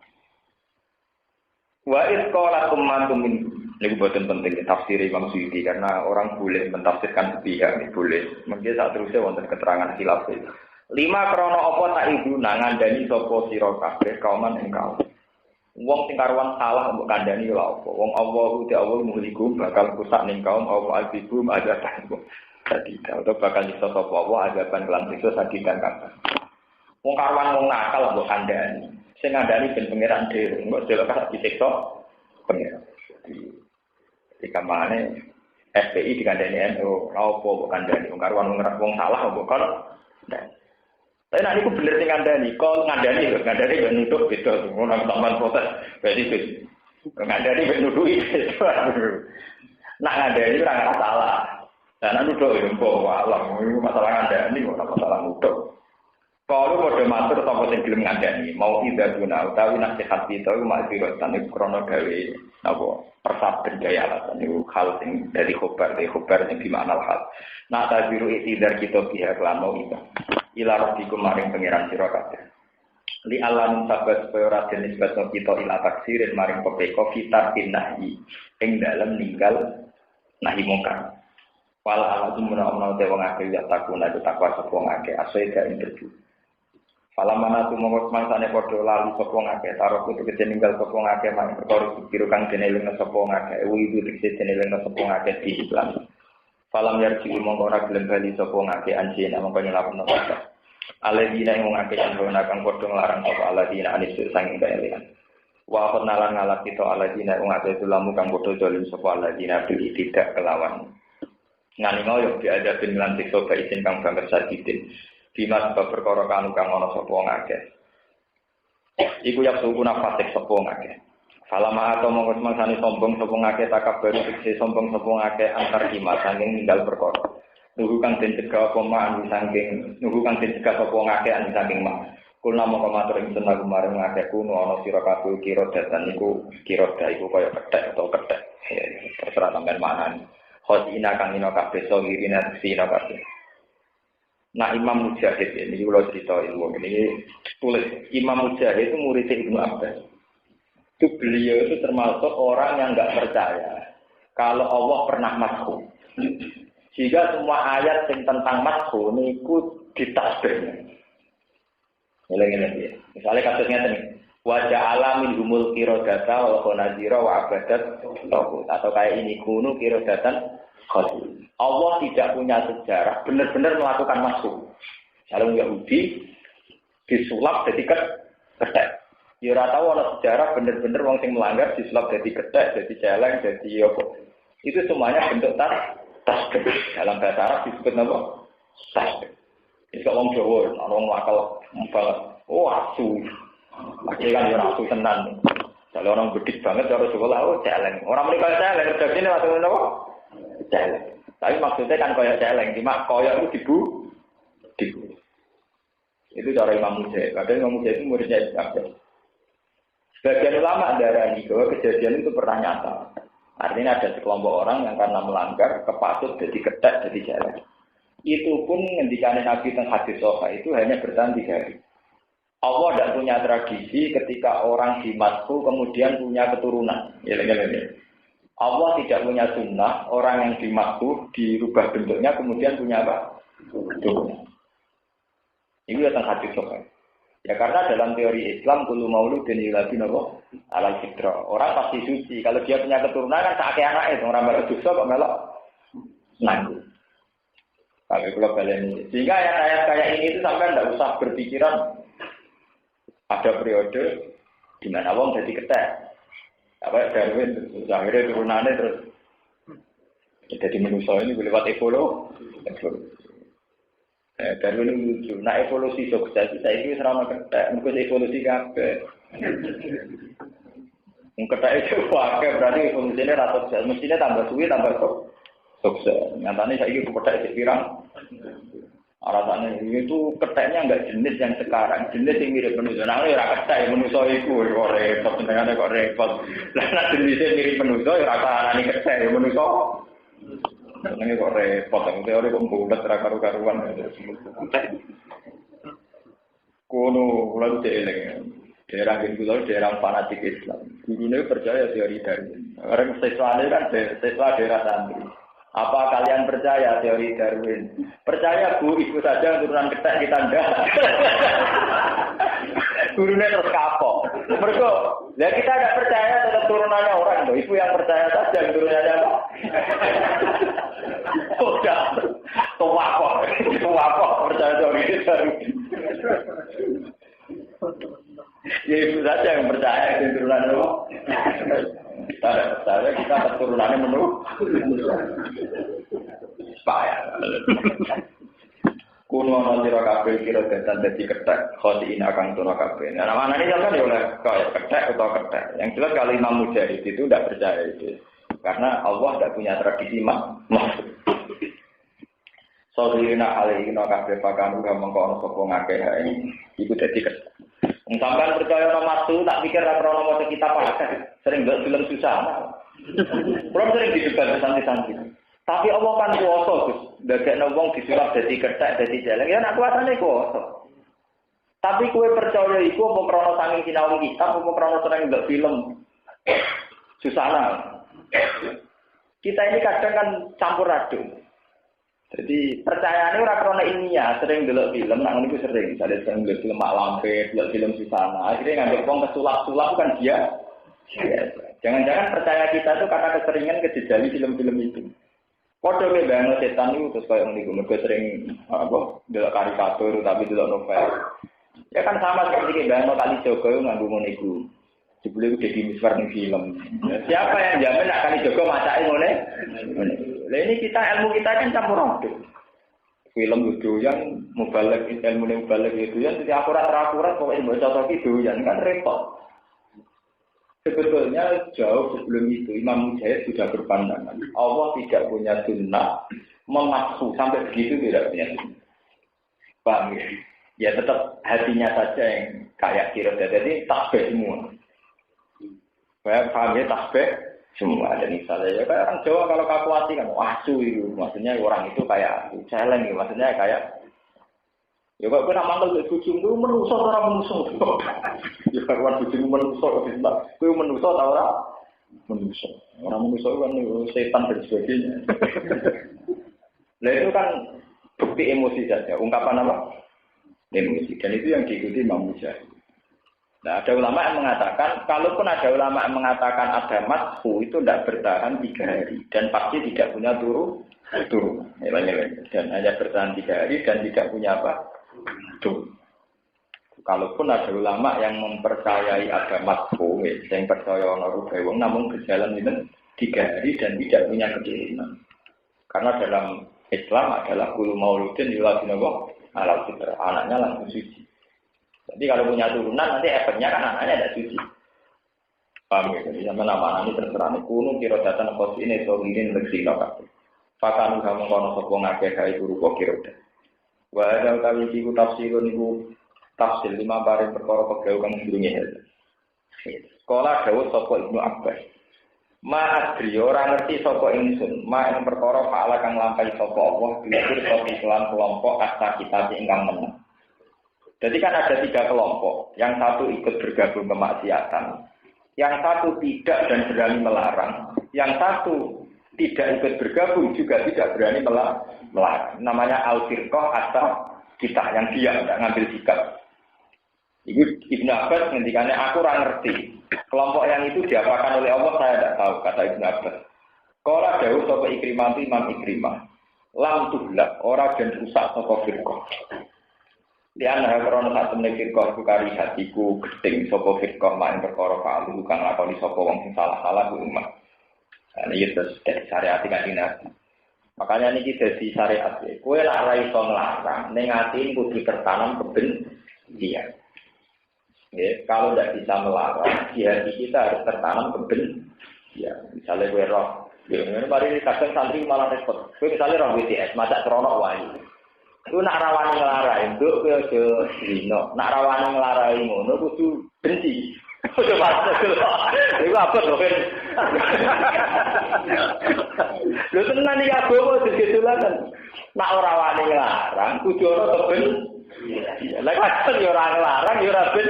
Wa is qala ummatum min. Ini buatan penting tafsir Imam Suyuti karena orang boleh mentafsirkan sepihak, boleh. Mungkin saat terusnya wonten keterangan khilaf. 5 krana apa tak ibu ngandani sapa sira kabeh kauman ing kaum. Wong sing karuan salah mbok kandhani lha apa? Wong Allahu ta'ala muhlikum bakal rusak ning kaum apa albikum azaban. Dadi atau bakal nyiksa sapa wa azaban kelan siksa sadidan kabeh. Wong karuan wong nakal mbok kandhani. Sing ngandani ben pangeran dhewe, mbok delok kok disiksa pangeran. Ketika mana FPI dikandani NU, apa mbok kandhani? Wong karuan wong salah mbok kon. Tapi nak niku bener sing ngandani, kok ngandani ben nuduh beda, ngono sampean protes. Berarti wis ngandani ben nuduh itu. Nak ngandani ora salah. Lah nak nuduh yo mbok walah, iku masalah ngandani ora masalah nuduh. Kalau padha matur sapa sing gelem ngandani, mau ida guna utawi nasihat kita iku maksirotan iku krana gawe napa persaben gaya alasan iku hal sing dari khobar sing dimakna hal. Nah tabiru itidar kita pihak lan mau ida. Ila rabbikum maring pangeran sira kabeh. Li alam sabat supaya ora den nisbatno kita ila taksirin maring pepeko fitar nahi ing dalem ninggal nahi mungkar. Wal alatum menawa te wong akeh ya takuna itu takwa sapa wong akeh asai ing terju. Falamana tu mongko mangsane padha lali sapa wong akeh taruh kudu ninggal sapa wong akeh maring perkara pikir kang deneleng sapa wong akeh widu tekse deneleng sapa wong akeh di iklan. Falam yarji mongko ora gelem bali sapa wong akeh anjene mongko nyelapno sapa. Aladina wong akeh sing ora kang padha nglarang sapa aladina anisu sanging kaelian. Wa penalan ngalap kita aladina wong akeh tulamu kang padha dolim sapa aladina bil tidak kelawan. Ngani ngoyo diada ben lan siksa isin kang banget sadidin. Dimas sebab perkara kang ana sapa wong akeh. Iku yak suku nafasik sapa wong akeh. Falama atau mongko semangsane sombong sapa wong akeh takabur sikse sombong sapa wong akeh antar kima sanging ninggal perkara. Nuhu kang den cegah apa mak saking nuhu kang den cegah sapa wong akeh saking mak. Kulna mongko matur ing sunah kemarin akeh kuno ana sira kabeh kira datan iku kira iku kaya kethek atau kethek. Terserah sampean manani. Khosina kang ina kabeh sogirina sina kabeh. Nah Imam Mujahid ini kalau cerita ilmu ini tulis Imam Mujahid itu murid Ibnu Abbas. Itu beliau itu termasuk orang yang enggak percaya kalau Allah pernah madhu. Jika semua ayat yang tentang madhu niku ditasbih. Ngene-ngene. Misalnya kasusnya ini wajah alamin humul kirodata wal khonazira wa abadat atau kayak ini kunu kirodatan khotib. Allah tidak punya sejarah benar-benar melakukan masuk. Kalau Yahudi disulap jadi ketek. Ya ora tahu ana sejarah benar-benar wong sing melanggar disulap jadi ketek, jadi celeng, jadi apa. Itu semuanya bentuk tasbih. Dalam bahasa Arab disebut apa? Tasbih. Itu wong Jawa, orang akal banget. Oh, asu. Lagi kan ya asu tenan. Kalau orang bedik banget harus sekolah, oh celeng. Orang mereka celeng, kerja ini waktu apa? Celeng. Tapi maksudnya kan koyok celeng, cuma koyok itu dibu. Itu cara Imam Mujahid. Kadang Imam Mujahid itu muridnya Ibnu Abbas. Sebagian ulama darani bahwa kejadian itu pernah nyata. Artinya ada sekelompok orang yang karena melanggar kepasut jadi ketek, jadi celeng. Itu pun ngendikane Nabi teng hadis sahih itu hanya bertahan 3 hari. Allah tidak punya tradisi ketika orang dimasku kemudian punya keturunan. Allah tidak punya sunnah orang yang dimakruh dirubah bentuknya kemudian punya apa? Keturunan. Ini datang hadis sahih. Ya karena dalam teori Islam kullu mauludin yuladin apa? Ala fitra. Orang pasti suci. Kalau dia punya keturunan kan sakake anake orang baru dosa kok melok nanggung. Kalau kalau ini. Sehingga ayat-ayat kayak ini itu sampai tidak usah berpikiran ada periode di mana wong jadi ketek. Apa Darwin akhirnya turunannya terus jadi manusia ini lewat evolusi. Darwin lucu. Nah evolusi sukses kita ini serama ketek, mungkin evolusi kabeh. Ketek itu pakai berarti evolusinya rata sukses. Mestinya tambah suwi tambah sukses. Nyatanya saya ini ketek pirang. Alasannya itu keteknya enggak jenis yang sekarang, jenis yang mirip manusia. Nah, ora ketek manusia iku kok repot, senengane kok repot. Lah nek jenisnya mirip manusia ya ora karane ketek manusia. Senenge kok repot, teori kok bulet ra karu-karuan. Kono kula deleng. Daerah kula daerah fanatik Islam. Gurune percaya teori Darwin. Orang siswane kan siswa daerah santri. Apa kalian percaya teori Darwin? Percaya Bu, ikut saja turunan ketek kita ndak. Gurunya terus kapok. Mergo, ya kita tidak percaya tetap turunannya orang loh. Ibu yang percaya saja turunannya apa? Udah, tua kok percaya teori Darwin. Ya ibu saja yang percaya turunannya apa? Kita tidak percaya, kita keturunannya menu payah. Kuno nonton kabel kira datan dadi ketek, khotiin akan turun kabel. Nah, mana ini kan ya oleh kayak ketek atau ketek. Yang jelas kalau Imam Mujahid itu tidak percaya itu, karena Allah tidak punya tradisi maksud. Sohirina alaihina kabeh pakanu mengko ana sapa ngakeh ae. Iku dadi kesel. Sampeyan percaya ana maksu tak pikir ra krono maca kitab akeh. Sering ndelok film susah. Kulo sering didebat santai-santai. Tapi Allah kan kuwasa, Gus. Ndadekno wong disulap dadi kethek, dadi jeleng. Ya nek kuwasane kuwasa. Tapi kowe percaya iku apa krana saking sinau kitab apa krana sering ndelok film? Susana. Kita ini kadang kan campur aduk. Jadi percayaane ora krana ilmiah, sering ndelok film, nang niku sering. Misalnya sering ndelok film Mak Lampir, ndelok film Susana. Akhirnya nganggep wong kesulap-sulap kan dia. Jangan-jangan percaya kita itu karena keseringan kejejali film-film itu. Padha wae bayangno setan itu terus koyo ngene iku mergo sering delok karikatur tapi delok novel. Ya kan sama seperti bayangno Kali Jogo nganggo ngono iku. Jebule udah di miswar ning film. Siapa yang jamin nak Kali Jogo macake ngene? Lah ini kita ilmu kita kan campur aduk. Film itu yang mubalek ilmu mubalek itu yang tidak akurat pokoknya mbok cocok itu yang kan repot. Sebetulnya jauh sebelum itu Imam Mujahid sudah berpandangan Allah tidak punya sunnah memaksu sampai begitu tidak punya sunnah. Paham ya? Ya tetap hatinya saja yang kayak kira jadi tasbih semua. Paham ya tasbih semua ada misalnya ya kayak orang Jawa kalau kaku hati kan wasu itu maksudnya orang itu kayak celeng gitu maksudnya kayak ya kok kena manggil bujung itu menuso orang menuso ya karuan bujung menuso itu menuso tau ora menuso orang menuso kan setan dan sebagainya nah itu kan bukti emosi saja ungkapan apa emosi dan itu yang diikuti Imam Mujahid. Nah ada ulama yang mengatakan kalaupun ada ulama yang mengatakan ada madhu itu tidak bertahan 3 hari dan pasti tidak punya turun dan hanya bertahan 3 hari dan tidak punya apa turun. Kalaupun ada ulama yang mempercayai ada madhu yang percaya ana rubahe wong namun berjalan itu 3 hari dan tidak punya keturunan. Karena dalam Islam adalah kulu mauludin yuladina wa ala fitra anaknya langsung suci. Jadi kalau punya turunan nanti efeknya kan anaknya ada suci. Paham ya? Jadi sama nama ini terserah nih kuno kira datang kos ini sohirin leksi lokal. Fakanu kamu kono sopong ngake kai guru kok kira dah. Wajar kali ibu tafsirun ibu tafsir 5 bareng perkara pegawai kang durunge. Sekolah dawuh sapa Ibnu Abbas. Ma adri ora ngerti sapa ingsun, ma ing perkara paala kang lampahi sapa Allah diukur sapa Islam kelompok asta kita ingkang menang. Jadi kan ada 3 kelompok, yang satu ikut bergabung kemaksiatan, yang satu tidak dan berani melarang, yang satu tidak ikut bergabung juga tidak berani melarang. Namanya al-firqah atau kita yang diam, tidak ngambil sikap. Itu Ibnu Abbas ngendikane aku ora ngerti. Kelompok yang itu diapakan oleh Allah saya tidak tahu, kata Ibnu Abbas. Qala dawuh sapa Ikrimah Imam Ikrimah. Lam tuhlak ora den rusak sapa firqah. Lian karena saat temen firqah kari hatiku gedeng sapa firqah main perkara kalu kang lakoni sapa wong sing salah-salah ku umat. Nah iki terus dari syariat Kanjeng Nabi. Makanya niki dadi syariat. Kowe lek ora iso nglarang ning ati kudu tertanam kebencian. Ya, kalau tidak bisa melarang, di hati kita harus tertanam kebencian. Ya, misalnya kowe roh, ya mari kadang santri malah repot. Kowe misalnya roh BTS maca krono wae. Itu nak rawani nglarai, nduk kowe aja zina. Nak rawani nglarai ngono kudu benci. Kudu pasti. Iku apa to, Ben? Lho tenan iki agama digetulaken. Nak ora wani nglarang kudu ana teben. Lah kan yo ora nglarang yo ora ben.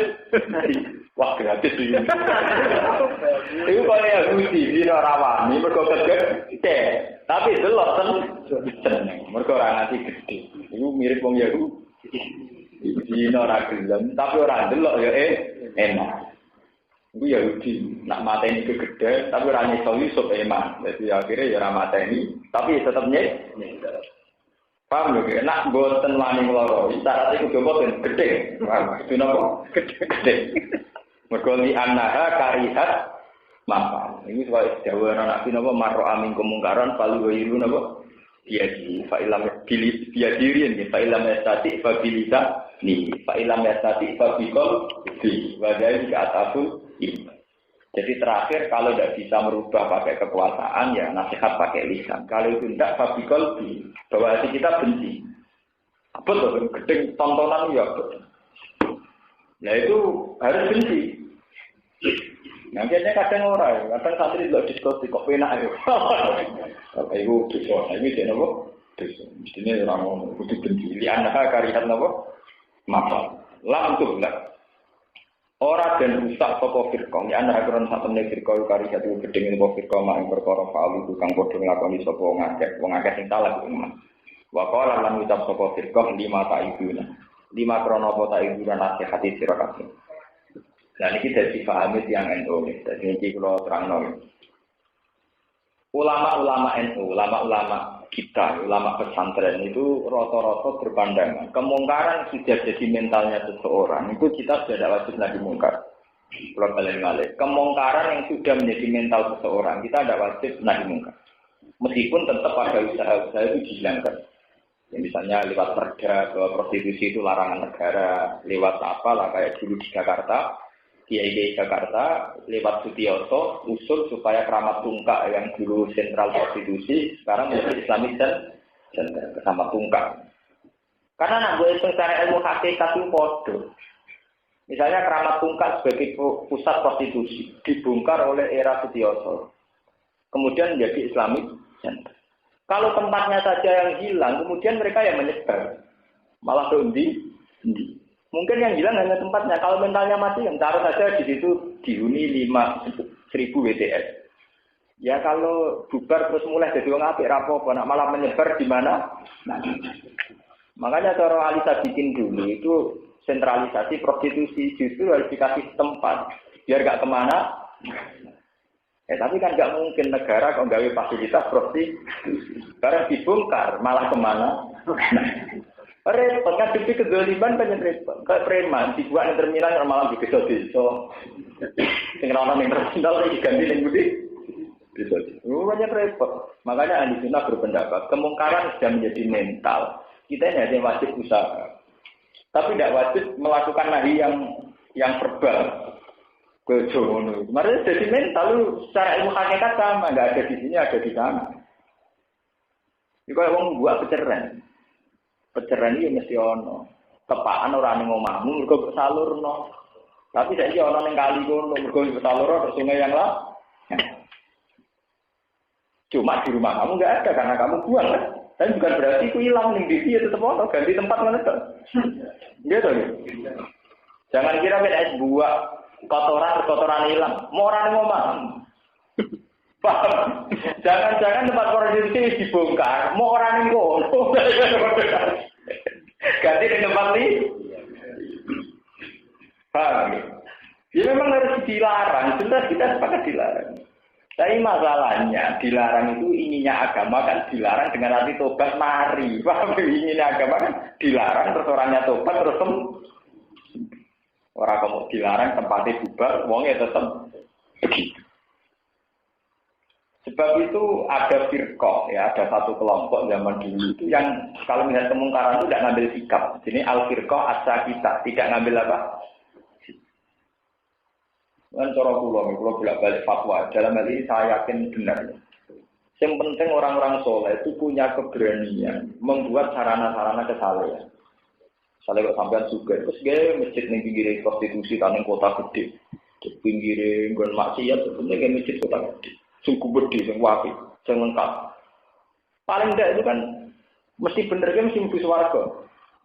Wah, gratis iki. Iku kok ya Gusti dina ora wani mergo gede. Tapi delok seneng. Mergo ora nganti gede. Iku mirip wong Yahudi. Dina ora gelem, tapi ora delok ya enak. Iku Yahudi, nak mateni kegede, tapi ora nyeso Yusuf eman. Jadi akhirnya ya ora mateni, tapi tetep nyek. Paham lho, nak boten wani ngloro. Syarat iku boten gede. Itu napa? Gede. Mergo li annaha karihat mapa. Ini sebab Jawa Nabi napa marro amin kemungkaran palu wiru napa? Biadi fa ilam biadirin fa ilam yastati fa bilisa ni fa ilam yastati fa bikol di wadai ke atasul iman. Jadi terakhir kalau tidak bisa merubah pakai kekuasaan ya nasihat pakai lisan. Kalau itu tidak fabikol bahwa hati kita benci. Betul, gedeng tontonan ya betul. Nah itu harus benci. Nantinya kadang orang, kadang santri tidak diskusi kok penak ya. Kalau ibu dosa, ini dia nopo dosa. Mestinya orang ngomong itu benci. Li anak karihat nopo mapa. Langsung lah. Orang dan rusak sopo firqong. Ya anak akuran satu menit firqong karihat itu gedeng nopo firqong main berkorong falu tukang bodoh ngelakoni sopo ngajak yang salah itu mas. Wakala lan ucap sopo firqong 5 taibuna. 5 kronopo taibuna nasihati sirakati. Dan ini dari pahami yang NU, jadi ini kalau terang ulama-ulama NU, ulama-ulama kita, ulama pesantren itu rata-rata berpandangan kemungkaran sudah jadi mentalnya seseorang itu kita sudah tidak wajib lagi mungkar. Kalau kalian balik, kemungkaran yang sudah menjadi mental seseorang kita tidak wajib lagi mungkar. Meskipun tetap ada usaha-usaha itu dihilangkan. Ya, misalnya lewat perda bahwa prostitusi itu larangan negara, lewat apa lah kayak dulu di Jakarta. Kiai Jakarta lewat Sutioso usul supaya Keramat Tungkak yang dulu sentral prostitusi sekarang menjadi Islamic Center bersama Tungkak. Karena nak gue secara ilmu hakikat itu bodoh. Misalnya Keramat Tungkak sebagai pusat prostitusi dibongkar oleh era Sutioso, kemudian menjadi Islamic Center. Kalau tempatnya saja yang hilang, kemudian mereka yang menyebar, malah di. Mungkin yang hilang hanya tempatnya. Kalau mentalnya masih, yang taruh saja di situ dihuni 5.000 WTS. Ya kalau bubar terus mulai jadi orang apik rapopo, nak malah menyebar di mana? Nah, makanya cara Alisa bikin dulu itu sentralisasi prostitusi justru harus dikasih tempat biar gak kemana. Tapi kan gak mungkin negara kalau gawe fasilitas prostitusi. Karena dibongkar malah kemana? Repot, ngadepi kedoliban banyak repot. Kayak preman, dibuat yang terminal malah di desa-desa. Yang orang yang terminal diganti yang budi. Banyak repot. Makanya Ahli Sunnah berpendapat, kemungkaran sudah menjadi mental. Kita ini hanya wajib usaha. Tapi tidak wajib melakukan nahi yang verbal. Kejono. Makanya jadi mental, secara ilmu hakikat sama. Nggak ada di sini, ada di sana. Jadi kalau orang buat peceran. Peceran ini mesti ono. Tepaan orang yang ngomahmu, mereka bersalurno. Tapi saya ono yang kali kono, mereka bersalurno ke sungai yang lah. Cuma di rumah kamu nggak ada karena kamu buang kan. Dan bukan berarti itu hilang nih di dia tetap ono, ganti tempat mana tuh. Gitu nih. Jangan kira beda buat kotoran hilang. Mau orang yang ngomahmu. Paham? Jangan-jangan tempat prostitusi dibongkar, mau orang yang ngono. Ganti di tempat ini. Paham? Ya memang harus dilarang, sudah kita sepakat dilarang. Tapi masalahnya dilarang itu inginnya agama kan dilarang dengan arti tobat mari. Paham? Inginnya agama kan dilarang terus orangnya tobat terus orang kamu dilarang tempatnya bubar, uangnya tetap begitu. Sebab itu ada firqah, ya ada satu kelompok zaman dulu itu yang kalau melihat kemungkaran itu tidak ngambil sikap. Jadi al-firqah as-sakitah, tidak ngambil apa? Kan cara kula bolak-balik fatwa. Dalam hal ini saya yakin benar. Yang penting orang-orang soleh itu punya keberanian membuat sarana-sarana kesalehan. Misalnya kok sampean juga, terus gaya masjid ning pinggir prostitusi taneng kota gede, di pinggir nggon maksiat sebenarnya masjid kota gede. Sungguh berdiri, sing wapi, sing lengkap. Paling tidak itu kan mesti bener kan mesti mlebu swarga.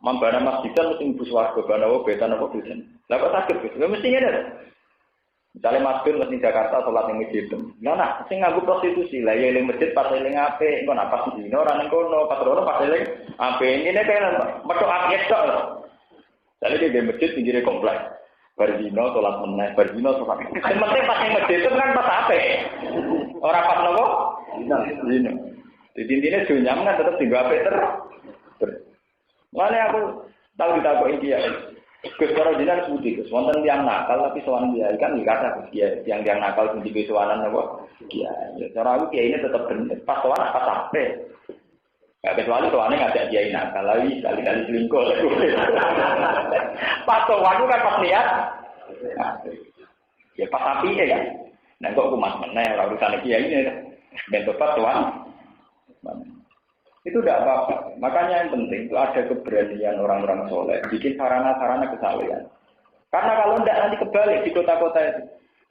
Mambana masjidan mesti mlebu swarga, banawa betan apa betan. Lah kok saged Gus? Ya mesti ngene. Misalnya Mas Gun mesti Jakarta salat ning masjid. Nah, sing nganggo prostitusi, lah ya ning masjid pas eling apik, engko apa sih dino ora ning kono, pas ora pas eling apik. Ngene kae metu apik tok. Jadi di masjid pinggire kompleks. Bardino salat meneh, bardino salat. Sing penting pas ning masjid itu kan pas apik. Ora pas nopo? Dino. Jadi intine dunyam kan tetep dienggo apik terus. Mane aku tahu ditakoki dia. Gus karo jenengan sepundi Gus, wonten tiyang nakal tapi sowan dia kan iki kata Gus dia yang nakal sing dibesowanan napa? Iya, cara aku kiai ini tetep bener. Pas sowan apa sampe. Gak kecuali sowane ngajak kiai nakal lagi kali-kali selingkuh. Pas sowan kan pas lihat. Ya pas apike kan. Nah kok aku mas meneh urusan kiai ini ben tobat tuan. Itu tidak apa-apa. Makanya yang penting itu ada keberanian orang-orang soleh bikin sarana-sarana kesalehan. Karena kalau tidak nanti kebalik di kota-kota itu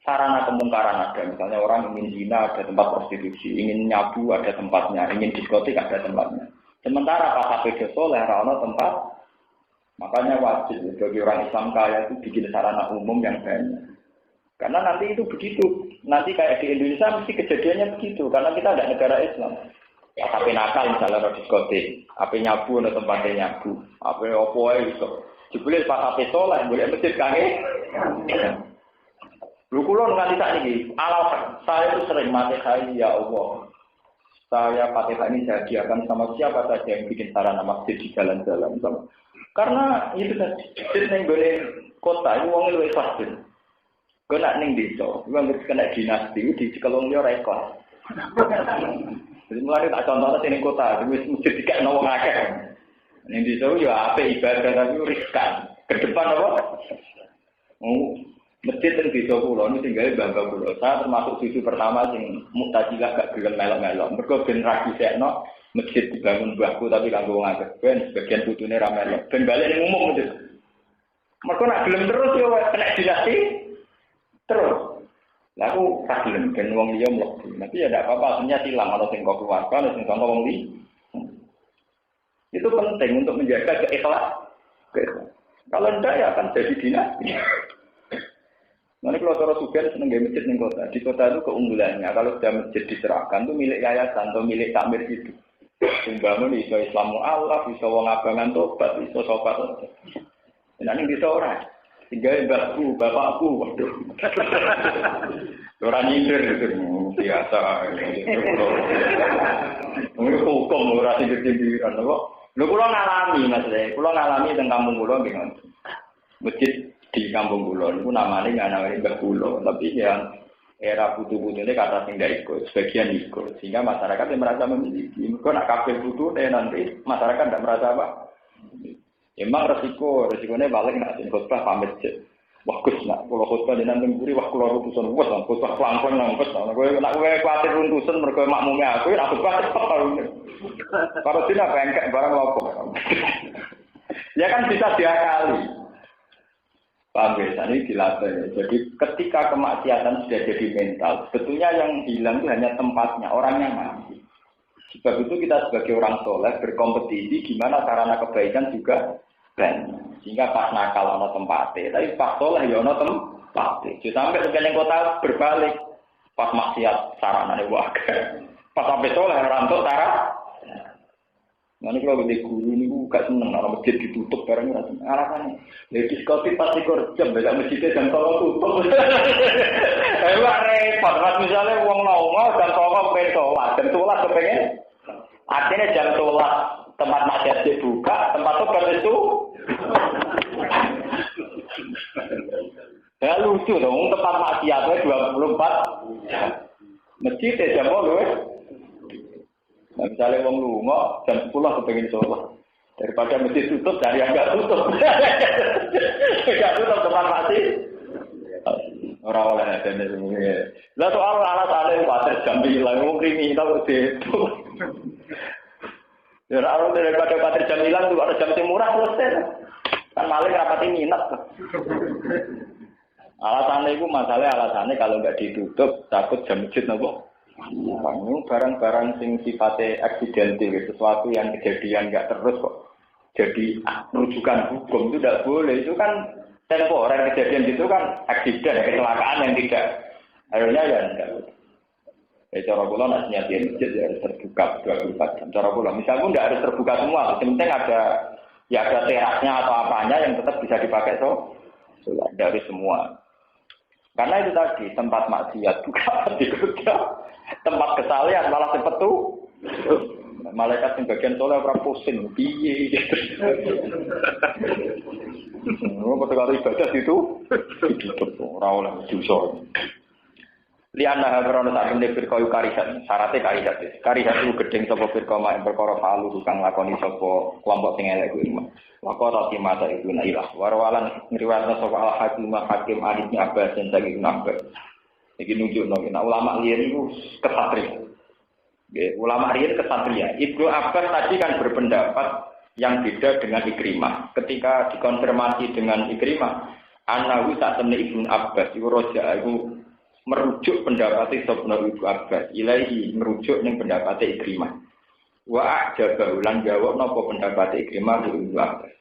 sarana kemungkaran ada. Misalnya orang ingin zina ada tempat prostitusi, ingin nyabu ada tempatnya, ingin diskotik ada tempatnya. Sementara pas sepeda soleh rano tempat. Makanya wajib bagi orang Islam kaya itu bikin sarana umum yang banyak. Karena nanti itu begitu. Nanti kayak di Indonesia mesti kejadiannya begitu. Karena kita ada negara Islam. Ya, tapi nakal misalnya di diskotik, apa nyabu atau tempatnya nyabu, apa opo itu, jebule pas apa soleh, boleh masjid kange. Lu kulo nganti saat ini, alam saya itu sering mati ya Allah. Saya Fatihah ini saya hadiahkan sama siapa saja yang bikin sarana masjid di jalan-jalan sama. Karena itu masjid yang boleh kota, itu uangnya lebih pasti. Gue nak ning desa, gue nggak kena dinasti di Cikalongnya rekor. Jadi mulai tak contohnya di kota, di masjid tidak nawang akeh. Ning desa ya apa ibadah tapi riskan. Ke depan apa? Masjid yang desa pulau ini tinggal bangga pulau. Saya termasuk cucu pertama yang Mu'tazilah gak gelem melok-melok. Mergo ben ra disekno masjid dibangun mbahku tapi kanggo wong akeh. Ben sebagian putune ra melok. Ben balik ning umum itu. Mergo nak gelem terus yo kena dinasti terus. Lalu tak gelem ben wong liya mlebu. Nanti ya ndak apa-apa, artinya silang ana sing kok keluarga, ana sing kanggo wong liya. Itu penting untuk menjaga keikhlasan. Kalau enggak ya akan jadi dinasti. Nanti kalau cara sugen seneng gaya masjid di kota. Di kota itu keunggulannya. Kalau sudah masjid diserahkan itu milik yayasan atau milik takmir itu. Sumbangun bisa Islam mu'alaf, bisa wong abangan tobat, bisa sobat. Nanti bisa orang. Tinggal mbakku, bapakku, waduh. Orang nyindir itu biasa. Ini hukum orang sindir-sindiran. Lu kalau ngalami maksudnya, kalau ngalami tentang kampung pulau gimana? Masjid di kampung pulau itu namanya nggak namanya Mbah Pulau, tapi yang era butuh-butuh ini kata sing tidak ikut, sebagian ikut, sehingga masyarakat yang merasa memiliki. Kalau nak kafir butuh, nanti masyarakat tidak merasa apa. Emang resikonya balik nak sing khutbah pamit je. Wah Gus nak kalau khutbah di nanti buri wah keluar utusan wes lah khutbah pelan-pelan nangkes. Nak gue khawatir untusan mereka makmumnya aku, nak khutbah cepat kalau ini. Kalau tidak bengkek barang apa? Ya kan bisa diakali. Paham ya? Ini dilatih. Jadi ketika kemaksiatan sudah jadi mental, sebetulnya yang hilang itu hanya tempatnya, orangnya mati. Sebab itu kita sebagai orang soleh berkompetisi gimana sarana kebaikan juga banyak. Sehingga pas nakal ada tempatnya, tapi pas soleh ya ada tempatnya. Jadi sampai sebagian kota berbalik, pas maksiat sarananya waga. Pas sampai soleh rantuk sarana. Nanti kalau gede guru ini gak seneng, kalau masjid ditutup barang rasanya. Alasannya, ya diskotik pasti korjam, beda masjidnya jam tolong tutup. Wah repot, misalnya uang nongol jam tolong pengen sholat, jam sholat kepengen. Artinya jam sholat tempat maksiat dibuka, tempat tobat itu. Ya lucu dong, tempat maksiatnya 24 jam. Masjidnya jam 8. Nah, misalnya wong lunga jam 10 kepengen sholat. Daripada masjid tutup, dari yang enggak tutup. Enggak tutup tempat mati. Ora oleh ada semuanya. Lah soal alasan kuwatir jam 9 wong kriminal itu. Ya ora daripada kuwatir jam 9 itu ada jam sing murah selesai. Kan maling rapati minat. Alasannya itu alasannya kalau enggak ditutup takut jam masjid nopo. Barang-barang sing sifatnya aksidental, sesuatu yang kejadian nggak terus kok jadi rujukan hukum itu tidak boleh. Itu kan temporer kejadian itu kan aksiden, kecelakaan yang tidak akhirnya ya enggak. Cara pulau nasinya di masjid ya harus terbuka 24 jam. Cara pulau misalnya tidak harus terbuka semua, penting ada terasnya atau apanya yang tetap bisa dipakai dari semua. Karena itu tadi tempat maksiat bukan dikerja, tempat kesalahan malah sepetu. Malaikat yang bagian soleh orang pusing, piye gitu. Ketika ibadah itu orang oleh diusor. Lianna karena saat ini firqayu karisat, syaratnya karisat. Karisat itu gedeng sapa firqa mak perkara falu kang lakoni sapa kelompok sing elek kuwi. Maka rati mata itu nailah. Warwalan ngriwayatna sapa al hakim hakim adiknya Abbas dan Ibnu Abbas. Iki nunjukno nek ulama liyan iku kesatria. Nggih, ulama riyen kesatria. Ibnu Abbas tadi kan berpendapat yang beda dengan Ikrimah. Ketika dikonfirmasi dengan Ikrimah, anahu tak temne Ibnu Abbas iku roja iku merujuk pendapat Ibnu Abbas. Ilahi merujuk ning pendapat Ikrimah. Wa ajaba ulan jawab napa pendapat Ikrimah Ibnu Abbas.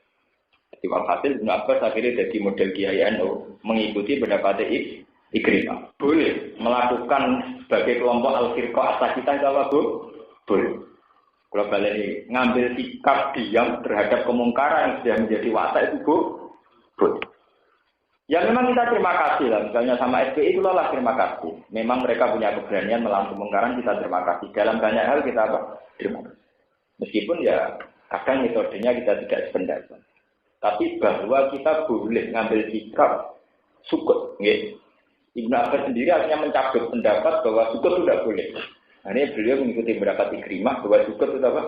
Jadi walhasil Ibnu Abbas akhirnya jadi model Kiai NU mengikuti pendapat Ikrimah. Boleh melakukan sebagai kelompok al-firqah asakita kalau boleh. Kalau balik ngambil sikap diam terhadap kemungkaran yang sudah menjadi watak itu boleh. Ya memang kita terima kasih lah. Misalnya sama FPI itu lah terima kasih. Memang mereka punya keberanian melawan kemungkaran, kita terima kasih. Dalam banyak hal kita terima kasih. Meskipun ya kadang metodenya kita tidak sependapat. Tapi bahwa kita boleh ngambil sikap sukut, nggih. Ibnu Abbas sendiri akhirnya mencabut pendapat bahwa sukut tidak boleh. Nah, ini beliau mengikuti pendapat Ikrimah bahwa sukut itu apa?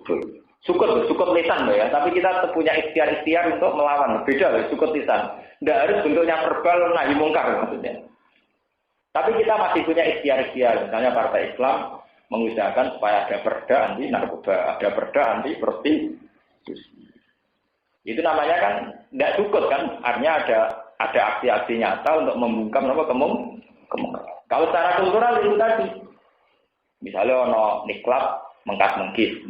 Boleh. Sukut lisan ya. Tapi kita punya ikhtiar untuk melawan. Beda loh, sukut lisan. Tidak harus bentuknya verbal nahi mungkar maksudnya. Tapi kita masih punya ikhtiar. Misalnya Partai Islam mengusahakan supaya ada perda anti narkoba, ada perda anti prostitusi. Itu namanya kan tidak sukut kan? Artinya ada aksi-aksi nyata untuk membungkam kemungkaran. Kalau secara kultural itu tadi, misalnya ono niklap mengkas-mengkis,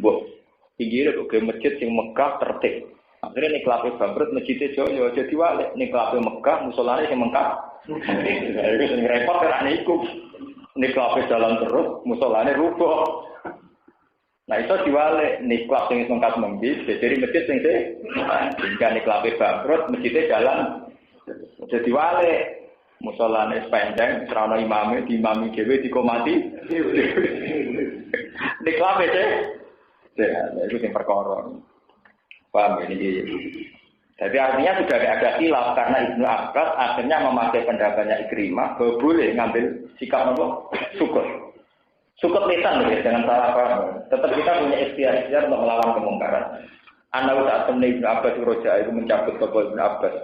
pinggirnya ke masjid yang megah tertib. Akhirnya niklapnya bangkrut, masjidnya jauh jadi walik. Niklapnya megah, musolanya yang mengkas. Itu yang repot karena ikut. Niklapnya jalan terus, musolanya rubuh. Nah itu diwalik, niklap yang mengkas-mengkis, jadi masjid yang jika niklapnya bangkrut, masjidnya jalan. Jadi wale musolane pendeng serana imame diimami dhewe dikomati diklape teh ya itu sing perkara paham ini jadi artinya sudah ada khilaf karena Ibnu Abbas akhirnya memakai pendapatnya Ikrimah bahwa boleh ngambil sikap apa sukut lisan ya jangan salah paham tetap kita punya ikhtiar untuk melawan kemungkaran anak saat Ibnu Abbas roja itu mencabut Ibnu Abbas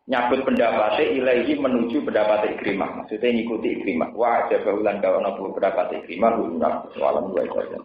nyabut pendapatnya ilahi menuju pendapat Ikrimah. Maksudnya ngikuti Ikrimah. Wah, aja bahulan kalau nak pendapat Ikrimah, walam dua itu.